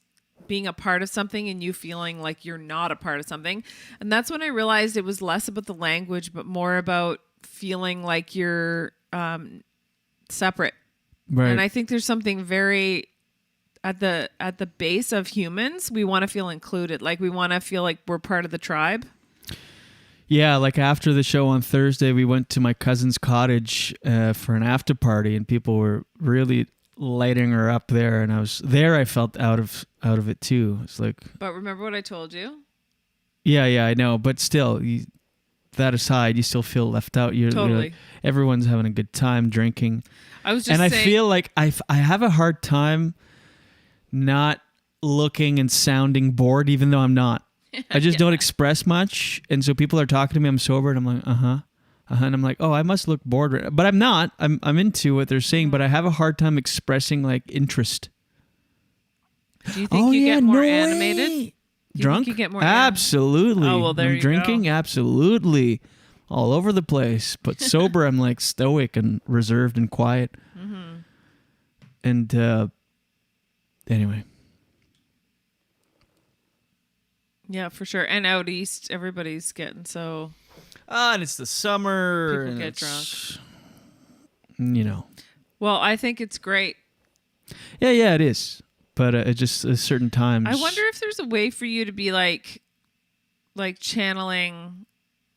being a part of something and you feeling like you're not a part of something. And that's when I realized it was less about the language, but more about feeling like you're separate. Right. And I think there's something very at the base of humans. We want to feel included. Like we want to feel like we're part of the tribe. Yeah, like after the show on Thursday, we went to my cousin's cottage for an after party, and people were really lighting her up there. And I was there. I felt out of it too. It's like. But remember what I told you? Yeah, I know. But still, that aside, you still feel left out. You're like, everyone's having a good time drinking. I was just saying, I feel like I have a hard time not looking and sounding bored, even though I'm not. I just don't express much, and so people are talking to me. I'm sober, and I'm like, and I'm like, oh, I must look bored, but I'm not. I'm into what they're saying, but I have a hard time expressing like interest. Do you think you get more animated? Drunk? You get more absolutely. Oh well, there you drinking, go. Absolutely, all over the place. But sober, I'm like stoic and reserved and quiet. Mm-hmm. And anyway. Yeah, for sure. And out east, everybody's getting so. And it's the summer. People get drunk. You know. Well, I think it's great. Yeah, it is. But it just at certain times. I wonder if there's a way for you to be like channeling,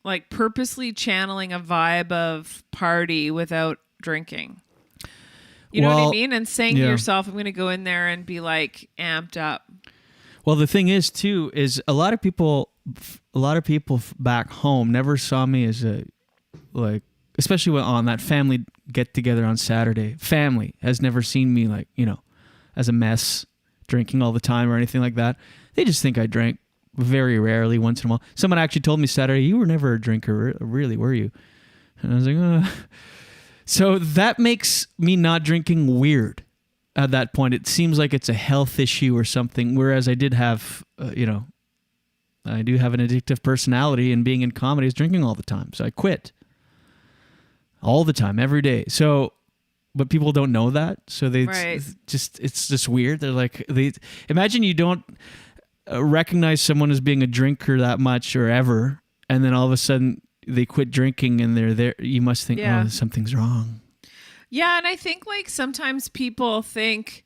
like purposely channeling a vibe of party without drinking. You know what I mean? And saying to yourself, I'm going to go in there and be like amped up. Well, the thing is, too, is a lot of people back home never saw me as especially on that family get together on Saturday. Family has never seen me as a mess, drinking all the time or anything like that. They just think I drank very rarely, once in a while. Someone actually told me Saturday, you were never a drinker, really, were you? And I was like, So that makes me not drinking weird. At that point, it seems like it's a health issue or something. Whereas I did have, I do have an addictive personality, and being in comedy is drinking all the time. So I quit all the time, every day. So but people don't know that. So Right. it's just weird. They're like, imagine you don't recognize someone as being a drinker that much or ever, and then all of a sudden they quit drinking and they're there. You must think, Yeah. oh, something's wrong. Yeah, and I think like sometimes people think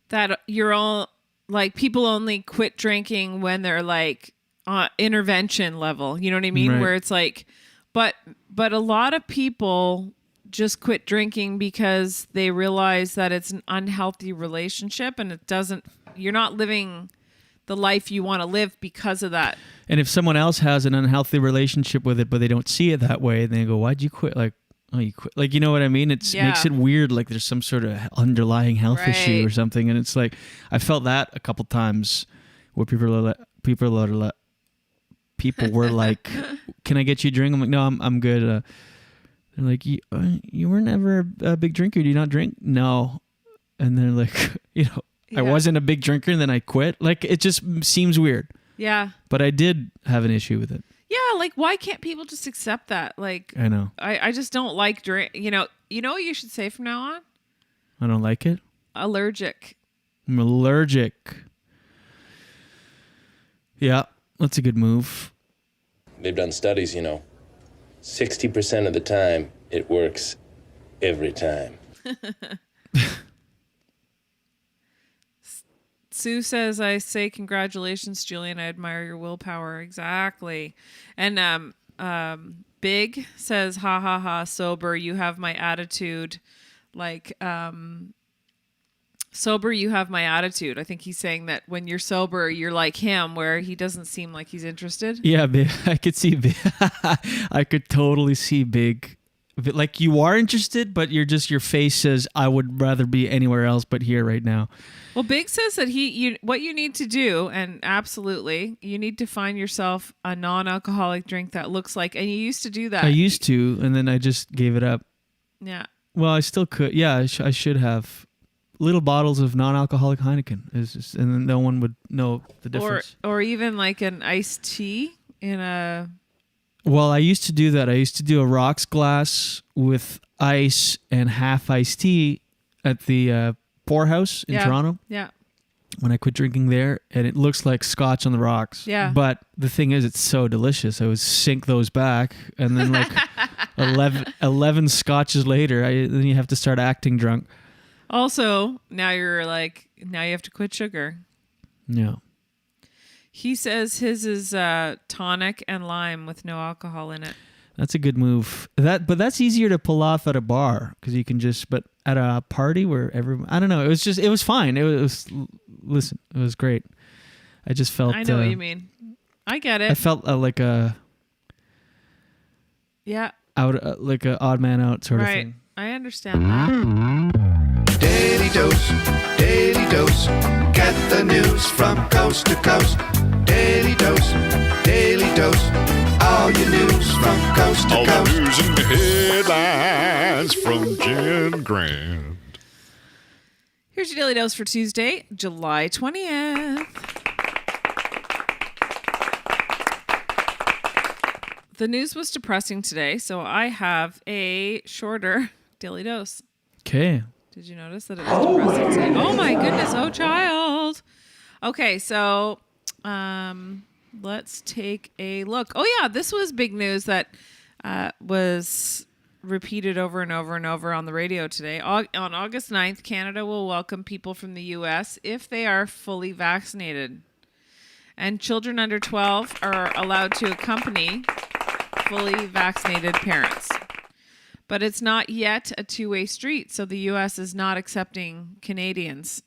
that you're all like people only quit drinking when they're like intervention level. You know what I mean? Right. Where it's like, but a lot of people just quit drinking because they realize that it's an unhealthy relationship and you're not living the life you want to live because of that. And if someone else has an unhealthy relationship with it, but they don't see it that way, then they go, "Why'd you quit?" Like, "Oh, you quit." Like, you know what I mean? It Yeah. makes it weird. Like there's some sort of underlying health issue or Right. something. And it's like, I felt that a couple times where people were like, "Can I get you a drink?" I'm like, "No, I'm good." They're like, "You were never a big drinker. Do you not drink?" "No." And they're like, I wasn't a big drinker and then I quit. Like, it just seems weird. Yeah. But I did have an issue with it. Yeah, like why can't people just accept that? Like I know. I just don't like drink. You know what you should say from now on? I don't like it. Allergic. I'm allergic. Yeah, that's a good move. They've done studies, 60% of the time it works every time. Sue says, I say congratulations, Julien. I admire your willpower. Exactly. And Big says, ha ha ha, sober, you have my attitude. Like, sober, you have my attitude. I think he's saying that when you're sober, you're like him, where he doesn't seem like he's interested. Yeah, Big. I could see Big. I could totally see Big. Like, you are interested, but your face says, I would rather be anywhere else but here right now. Well, Big says that what you need to do, and absolutely, you need to find yourself a non-alcoholic drink that looks like, and you used to do that. I used to, and then I just gave it up. Yeah. Well, I still could. Yeah, I should have little bottles of non-alcoholic Heineken, and then no one would know the difference. Or even like an iced tea in a... Well, I used to do that. I used to do a rocks glass with ice and half iced tea at the Poorhouse in Toronto. Yeah. When I quit drinking there, and it looks like scotch on the rocks. Yeah. But the thing is, it's so delicious. I would sink those back, and then like 11 scotches later, then you have to start acting drunk. Also, now you have to quit sugar. Yeah. He says his is tonic and lime with no alcohol in it. That's a good move. But that's easier to pull off at a bar because you can but at a party where everyone, I don't know. It was fine. It was great. I just felt. I know what you mean. I get it. I felt like a. Yeah. Like a odd man out sort of thing. I understand that. Daily dose, get the news from coast to coast. Daily dose, all your news from coast to coast. All the news and headlines from Jen Grant. Here's your Daily Dose for Tuesday, July 20th. The news was depressing today, so I have a shorter Daily Dose. Okay. Did you notice that it was depressing today? Oh my goodness, oh child. Okay, so let's take a look. Oh yeah, this was big news that was repeated over and over and over on the radio today. On August 9th, Canada will welcome people from the U.S. if they are fully vaccinated. And children under 12 are allowed to accompany fully vaccinated parents. But it's not yet a two-way street, so the U.S. is not accepting Canadians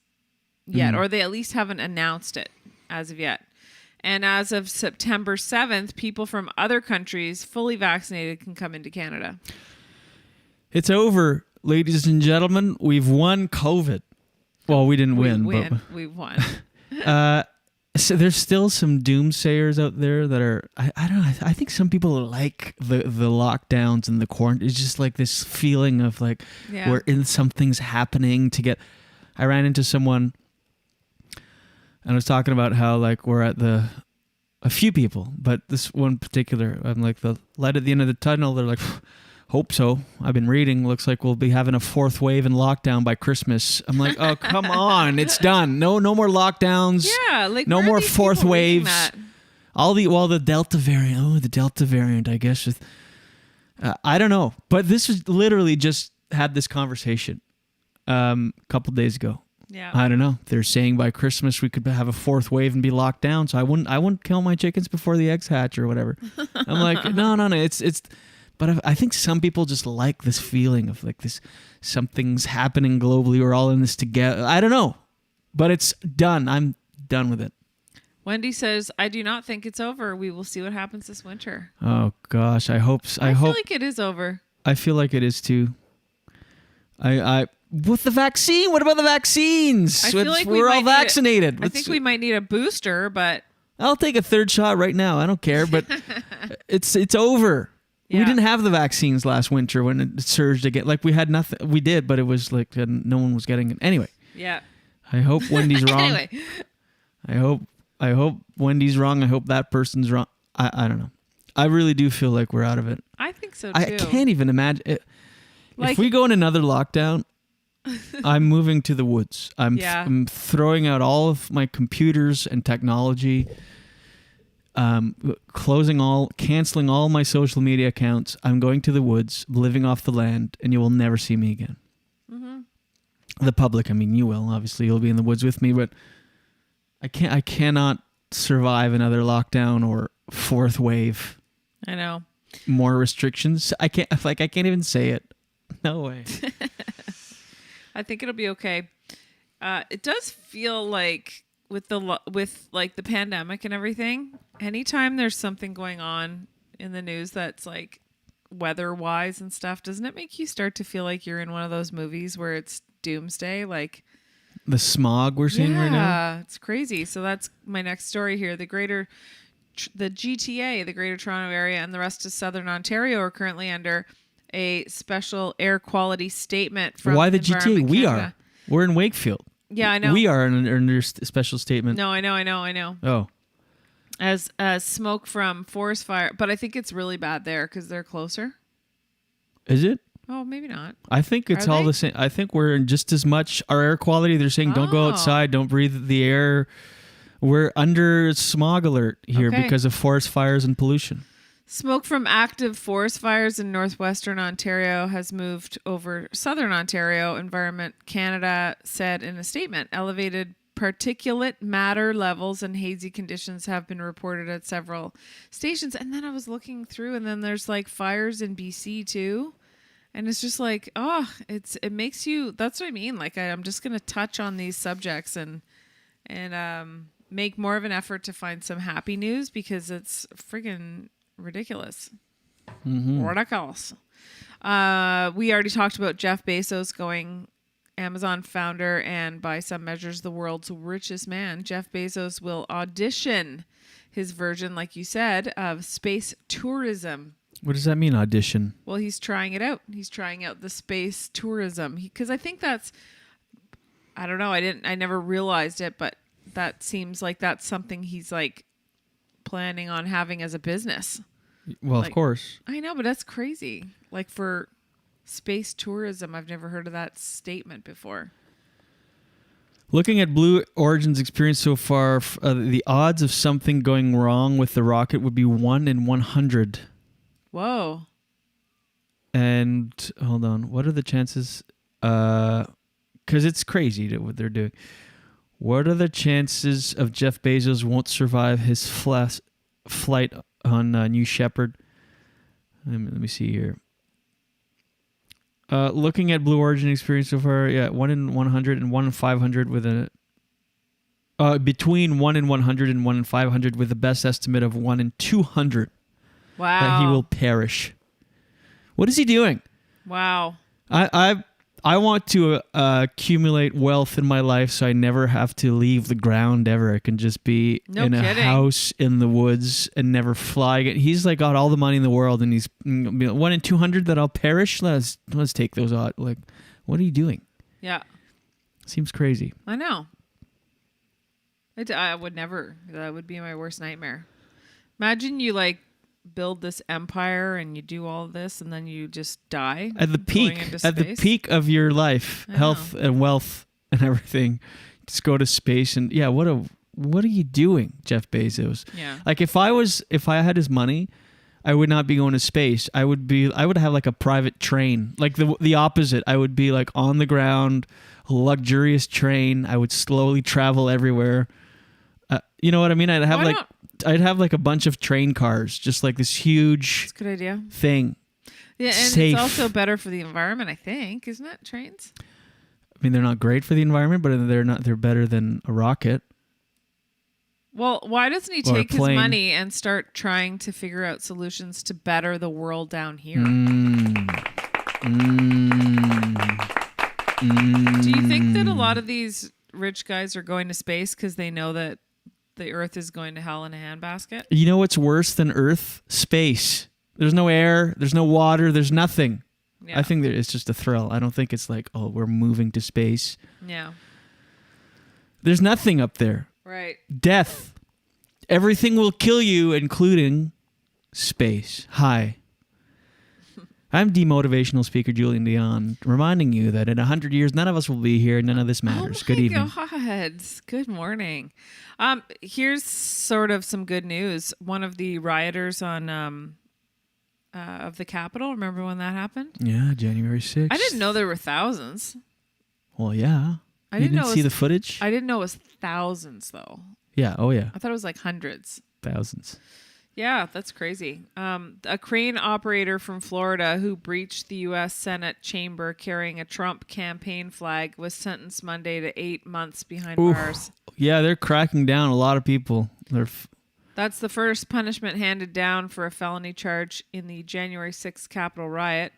yet, or they at least haven't announced it as of yet. And as of September 7th, people from other countries fully vaccinated can come into Canada. It's over, ladies and gentlemen. We've won COVID. Well, we didn't win. But we've won. So there's still some doomsayers out there that are, I don't know, I think some people like the lockdowns and the quarantine. It's just like this feeling of like we're in something's happening to get. I ran into someone and I was talking about how like we're at a few people, but this one particular, I'm like the light at the end of the tunnel. They're like, Hope so. I've been reading. Looks like we'll be having a 4th wave in lockdown by Christmas. I'm like, oh, come on. It's done. No more lockdowns. Yeah, like no where are more these 4th people reading waves. that? The Delta variant. Oh, the Delta variant, I guess. I don't know. But this was literally just had this conversation a couple days ago. Yeah. I don't know. They're saying by Christmas we could have a 4th wave and be locked down. So I wouldn't kill my chickens before the eggs hatch or whatever. I'm like, no. It's. But I think some people just like this feeling of like this, something's happening globally. We're all in this together. I don't know, but it's done. I'm done with it. Wendy says, I do not think it's over. We will see what happens this winter. Oh gosh, I hope. I feel like it is over. I feel like it is too. I with the vaccine. What about the vaccines? I feel like we're all vaccinated. I think we might need a booster, but I'll take a 3rd shot right now. I don't care, but it's over. Yeah. We didn't have the vaccines last winter when it surged again. Like we had nothing. We did, but it was like no one was getting it. Anyway. Yeah. I hope Wendy's wrong. Anyway. I hope Wendy's wrong. I hope that person's wrong. I don't know. I really do feel like we're out of it. I think so too. I can't even imagine it. Like, if we go in another lockdown, I'm moving to the woods. I'm throwing out all of my computers and technology. Canceling all my social media accounts. I'm going to the woods, living off the land, and you will never see me again. Mm-hmm. The public, I mean, you will. Obviously, you'll be in the woods with me, but I cannot survive another lockdown or 4th wave. I know. More restrictions. I can't even say it. No way. I think it'll be okay. It does feel like with the pandemic and everything, anytime there's something going on in the news that's like weather-wise and stuff, doesn't it make you start to feel like you're in one of those movies where it's doomsday? Like the smog we're seeing right now? Yeah, it's crazy. So that's my next story here. The GTA, the Greater Toronto Area, and the rest of Southern Ontario are currently under a special air quality statement from Why the GTA? Environment We Canada. are. We're in Wakefield. Yeah, I know. We are under a special statement. No, I know. Oh. As smoke from forest fire, but I think it's really bad there because they're closer. Is it? Oh, maybe not. I think it's all the same. I think we're in just as much our air quality. They're saying don't go outside, don't breathe the air. We're under smog alert here because of forest fires and pollution. Smoke from active forest fires in northwestern Ontario has moved over southern Ontario, Environment Canada said in a statement. Elevated particulate matter levels and hazy conditions have been reported at several stations. And then I was looking through, and then there's like fires in BC too. And it's just like, it makes you, that's what I mean. Like I'm just going to touch on these subjects and make more of an effort to find some happy news because it's friggin' ridiculous. Mm-hmm. Ridiculous. We already talked about Jeff Bezos going Amazon founder and by some measures the world's richest man. Jeff Bezos will audition his version, like you said, of space tourism. What does that mean, audition? Well, he's trying it out. He's trying out the space tourism because I think that's, I don't know. I never realized it, but that seems like that's something he's like planning on having as a business. Well, like, of course. I know, but that's crazy. Like for space tourism, I've never heard of that statement before. Looking at Blue Origin's experience so far, the odds of something going wrong with the rocket would be 1 in 100. Whoa. And hold on, what are the chances? Because it's crazy what they're doing. What are the chances of Jeff Bezos won't survive his flight on New Shepard? Let me see here. Looking at Blue Origin experience so far, 1 in 100 and 1 in 500 with a between 1 in 100 and 1 in 500 with the best estimate of 1 in 200. Wow. That he will perish. What is he doing? Wow. I want to accumulate wealth in my life so I never have to leave the ground ever. I can just be in a house in the woods and never fly again. He's like got all the money in the world and he's 1 in 200 that I'll perish. Let's take those out. Like, what are you doing? Yeah. Seems crazy. I know. I would never. That would be my worst nightmare. Imagine you like build this empire and you do all this and then you just die At the peak of your life, health and wealth and everything. Just go to space and what are you doing, Jeff Bezos? Yeah. Like if I had his money, I would not be going to space. I would have like a private train. Like the opposite. I would be like on the ground, a luxurious train. I would slowly travel everywhere. You know what I mean? I'd have like a bunch of train cars, just like this huge That's a good idea. thing. Yeah, and Safe. it's also better for the environment, I think, isn't it? Trains? I mean, they're not great for the environment, but they're better than a rocket. Well, why doesn't he Or a take his plane. money and start trying to figure out solutions to better the world down here? Do you think that a lot of these rich guys are going to space because they know that the Earth is going to hell in a handbasket? You know what's worse than Earth? Space. There's no air. There's no water. There's nothing. Yeah. I think that it's just a thrill. I don't think it's like, oh, we're moving to space. Yeah. There's nothing up there. Right. Death. Everything will kill you, including space. Hi. I'm demotivational speaker Julien Dionne, reminding you that in 100 years, none of us will be here. None of this matters. Good evening. God. Good morning. Here's sort of some good news. One of the rioters on of the Capitol, remember when that happened? Yeah, January 6th. I didn't know there were thousands. Well, yeah. I You didn't see the footage? I didn't know it was thousands, though. Yeah. Oh, yeah. I thought it was like hundreds. Thousands. Yeah, that's crazy. A crane operator from Florida who breached the U.S. Senate chamber carrying a Trump campaign flag was sentenced Monday to 8 months behind bars. Yeah, they're cracking down a lot of people. That's the first punishment handed down for a felony charge in the January 6th Capitol riot,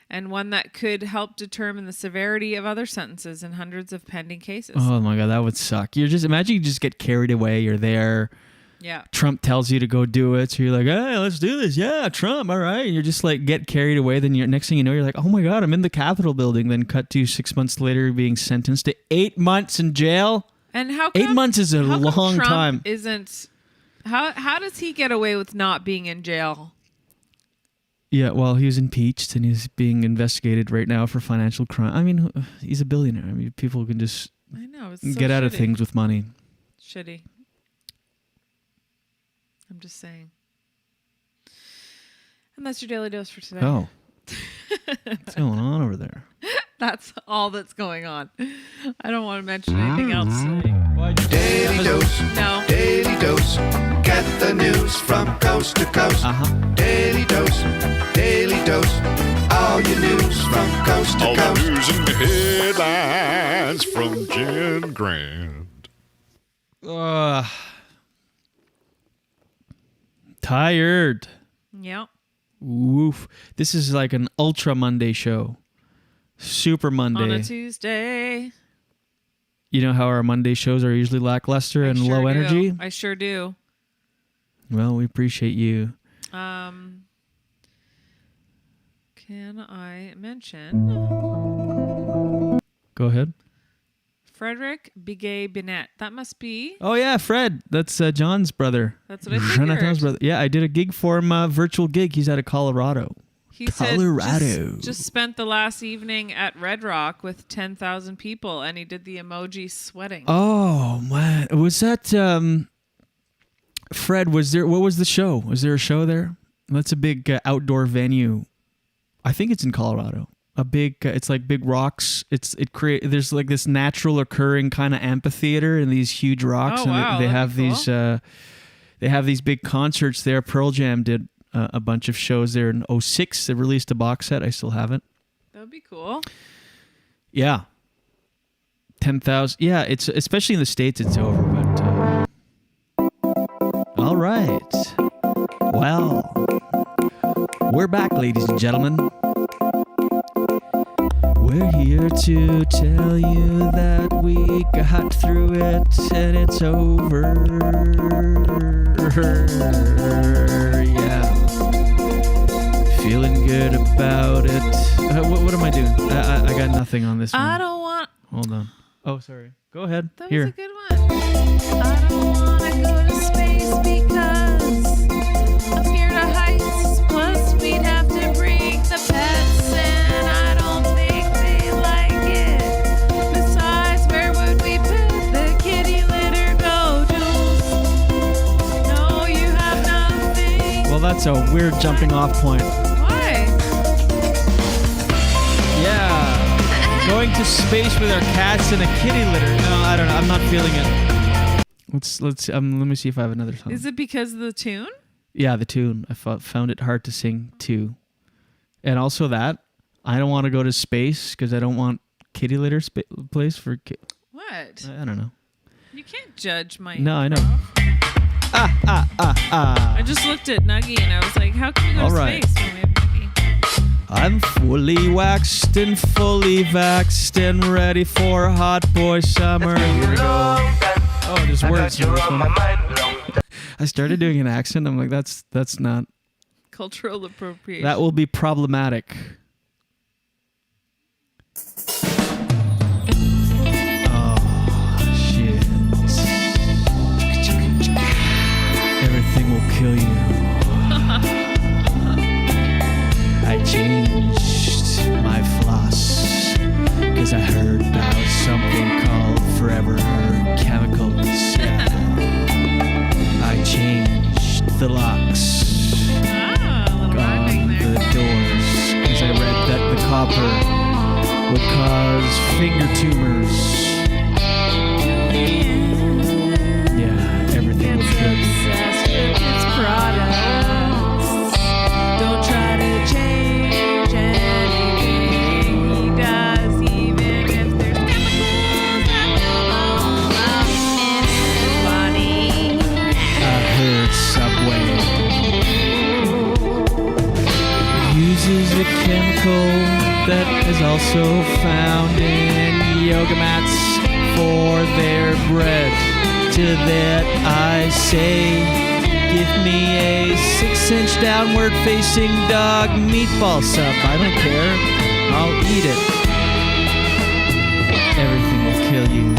and one that could help determine the severity of other sentences in hundreds of pending cases. Oh my God, that would suck. Imagine you just get carried away. You're there. Yeah. Trump tells you to go do it. So you're like, hey, let's do this. Yeah, Trump. All right. And you're just like get carried away. Then next thing you know, you're like, oh my God, I'm in the Capitol building. Then cut to 6 months later being sentenced to 8 months in jail. And how come, 8 months is a long Trump time. Isn't how does he get away with not being in jail? Yeah, well, he was impeached and he's being investigated right now for financial crime. I mean, he's a billionaire. I mean, people can just get out of things with money. Shitty. I'm just saying. And that's your daily dose for today. Oh. What's going on over there? That's all that's going on. I don't want to mention anything else today. Daily dose. No. Daily dose. Get the news from coast to coast. Daily dose. Daily dose. All your news from coast to All coast. the news and headlines from Jen Grant. Tired. Yep. Woof. This is like an ultra Monday show. Super Monday. On a Tuesday. You know how our Monday shows are usually lackluster and low energy? I sure do. Well, we appreciate you. Can I mention Go ahead. Frederick Biguet-Binet? That must be. Oh, yeah, Fred. That's John's brother. That's what I figured. Jonathan's brother. Yeah, I did a gig for him, virtual gig. He's out of Colorado. He Colorado. said just spent the last evening at Red Rock with 10,000 people, and he did the emoji sweating. Oh, man. Was that... Fred, what was the show? Was there a show there? That's a big outdoor venue. I think it's in Colorado. A big, it's like big rocks. There's like this natural occurring kind of amphitheater and these huge rocks. Oh, and wow, they have cool. these, they have these big concerts there. Pearl Jam did a bunch of shows there in 2006. They released a box set. I still have it. That would be cool. Yeah. 10,000. Yeah, it's especially in the States, it's over, but all right. Well, we're back, ladies and gentlemen. We're here to tell you that we got through it and it's over. Yeah. Feeling good about it. What am I doing? I got nothing on this one. I don't want. Hold on. Oh, sorry. Go ahead. That Here. was a good one. I don't want to go to space because I'm scared of heights. That's a weird jumping off point. Why? Yeah. Going to space with our cats in a kitty litter. No, I don't know. I'm not feeling it. Let me see if I have another song. Is it because of the tune? Yeah, the tune. I found it hard to sing too. And also that I don't want to go to space because I don't want kitty litter place for What? I don't know. You can't judge my. No, I know. I just looked at Nuggy and I was like, how can you go All to right. space when we have Nuggy? I'm fully waxed and fully vaxxed and ready for a hot boy summer. Here we go. Oh, there's words in this one. I started doing an accent. I'm like, that's not. Cultural appropriation. That will be problematic. Oh, shit. Everything will kill you. I changed my floss because I heard about something called forever chemicals. Yeah. I changed the locks on the doors because I read that the copper would cause finger tumors. Yeah, everything was good. Obsessed with its products. Don't try to change anything he does, even if there's chemicals that will all out in his body. I heard Subway uses a chemical that is also found in yoga mats for their bread. To that I say, give me a 6-inch downward facing dog meatball sub. I don't care. I'll eat it. Everything will kill you.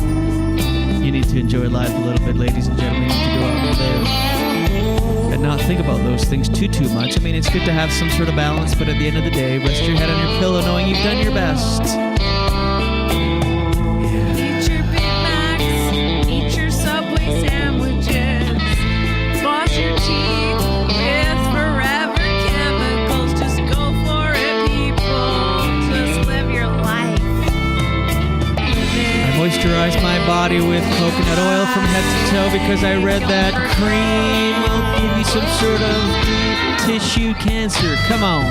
You need to enjoy life a little bit, ladies and gentlemen. You need to go out and live and not think about those things too much. I mean, it's good to have some sort of balance, but at the end of the day, rest your head on your pillow knowing you've done your best. Eat your Big Macs, eat your Subway sandwiches, floss your teeth with forever chemicals. Just go for it, people. Just live your life. I moisturize my body with coconut oil from head to toe because I read that cream will give you some sort of tissue cancer. Come on.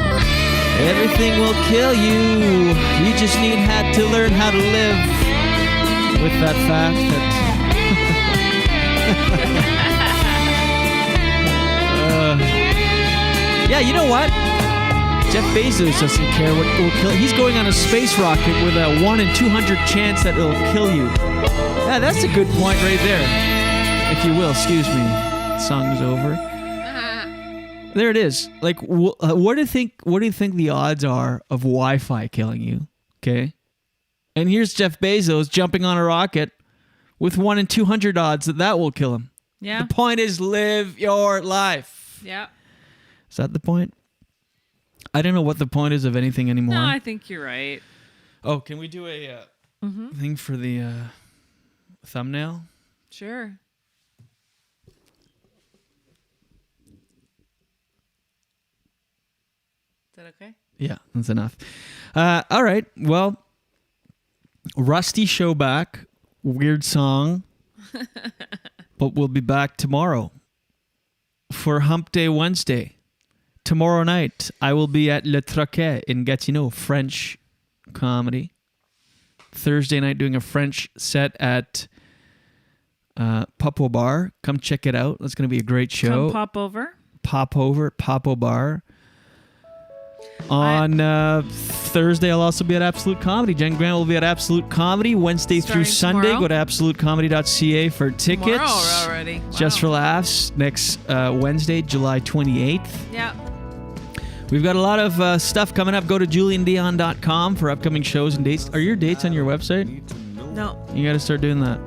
Everything will kill you. You just need to learn how to live with that fact that yeah, you know what? Jeff Bezos doesn't care what will kill. He's going on a space rocket with a 1 in 200 chance that it'll kill you. Yeah, that's a good point right there. If you will, excuse me. The song is over. There it is. Like, what do you think? What do you think the odds are of Wi-Fi killing you? Okay, and here's Jeff Bezos jumping on a rocket with 1 in 200 odds that will kill him. Yeah. The point is, live your life. Yeah. Is that the point? I don't know what the point is of anything anymore. No, I think you're right. Oh, can we do a thing for the thumbnail? Sure. Is that okay? Yeah, that's enough. All right. Well, Rusty show back. Weird song. But we'll be back tomorrow for Hump Day Wednesday. Tomorrow night, I will be at Le Troquet in Gatineau, French comedy. Thursday night, doing a French set at Popo Bar. Come check it out. That's going to be a great show. Come pop over. Pop over at Popo Bar. On Thursday, I'll also be at Absolute Comedy. Jen Grant will be at Absolute Comedy Wednesday through Sunday. Tomorrow? Go to absolutecomedy.ca for tickets. Tomorrow already. Wow. Just for laughs. Next Wednesday, July 28th. Yeah. We've got a lot of stuff coming up. Go to juliendion.com for upcoming shows and dates. Are your dates on your website? No. You got to start doing that.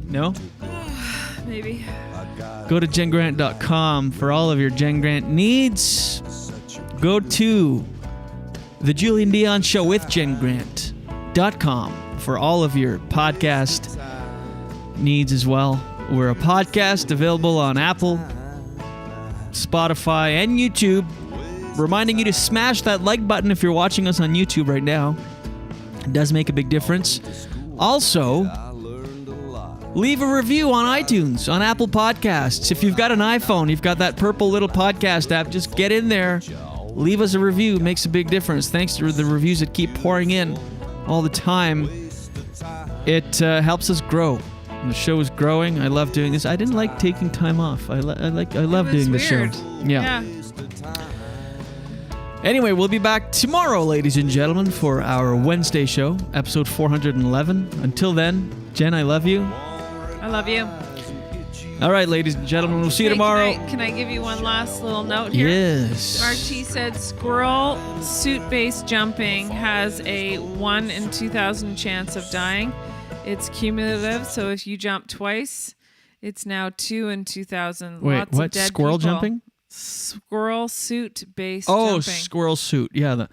No? Maybe. Go to jengrant.com for all of your Jen Grant needs. Go to the Julien Dion Show with jengrant.com for all of your podcast needs as well. We're a podcast available on Apple, Spotify, and YouTube. Reminding you to smash that like button if you're watching us on YouTube right now. It does make a big difference. Also, leave a review on iTunes, on Apple Podcasts. If you've got an iPhone, you've got that purple little podcast app, just get in there, leave us a review. It makes a big difference. Thanks to the reviews that keep pouring in all the time. It helps us grow. The show is growing. I love doing this. I didn't like taking time off. I love doing the show. Yeah. Anyway, we'll be back tomorrow, ladies and gentlemen, for our Wednesday show, episode 411. Until then, Jen, I love you. I love you. All right, ladies and gentlemen, we'll see you tomorrow. Can I give you one last little note here? Yes. Mark T said squirrel suit-based jumping has a 1 in 2,000 chance of dying. It's cumulative, so if you jump twice, it's now 2 in 2,000. Wait, Lots what? of dead Squirrel people. jumping? Squirrel suit-based Oh, jumping. squirrel suit. Yeah.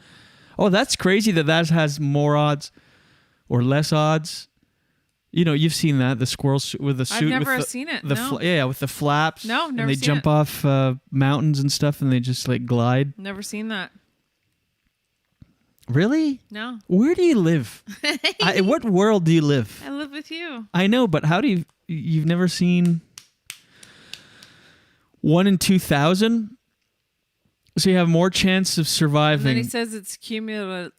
That's crazy that has more odds or less odds. You know, you've seen that, the squirrel suit with the suit. I've never with seen it, the no. with the flaps. No, never And they seen jump it. off mountains and stuff, and they just like glide. Never seen that. Really? No. Where do you live? What world do you live? I live with you. I know, but how do you've never seen 1 in 2,000? So you have more chance of And surviving. then he says it's cumulative.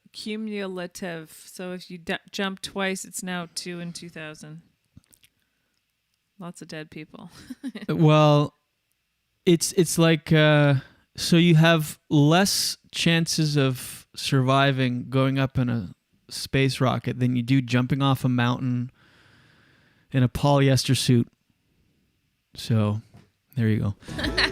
So if you jump twice, it's now 2 in 2,000. Lots of dead people. Well, it's like so you have less chances of surviving going up in a space rocket than you do jumping off a mountain in a polyester suit. So there you go.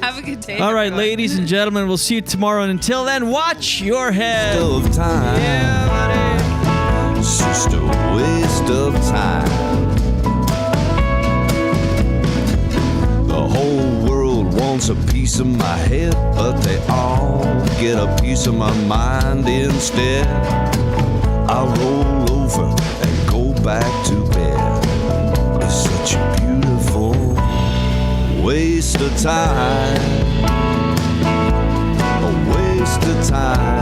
Have a good day. All right, everyone. ladies and gentlemen, we'll see you tomorrow. And until then, watch your head. Of time. Yeah, it's just a waste of time. The whole world wants a piece of my head, but they all get a piece of my mind instead. I roll over and go back to bed. It's such a beautiful waste of time. A waste of time.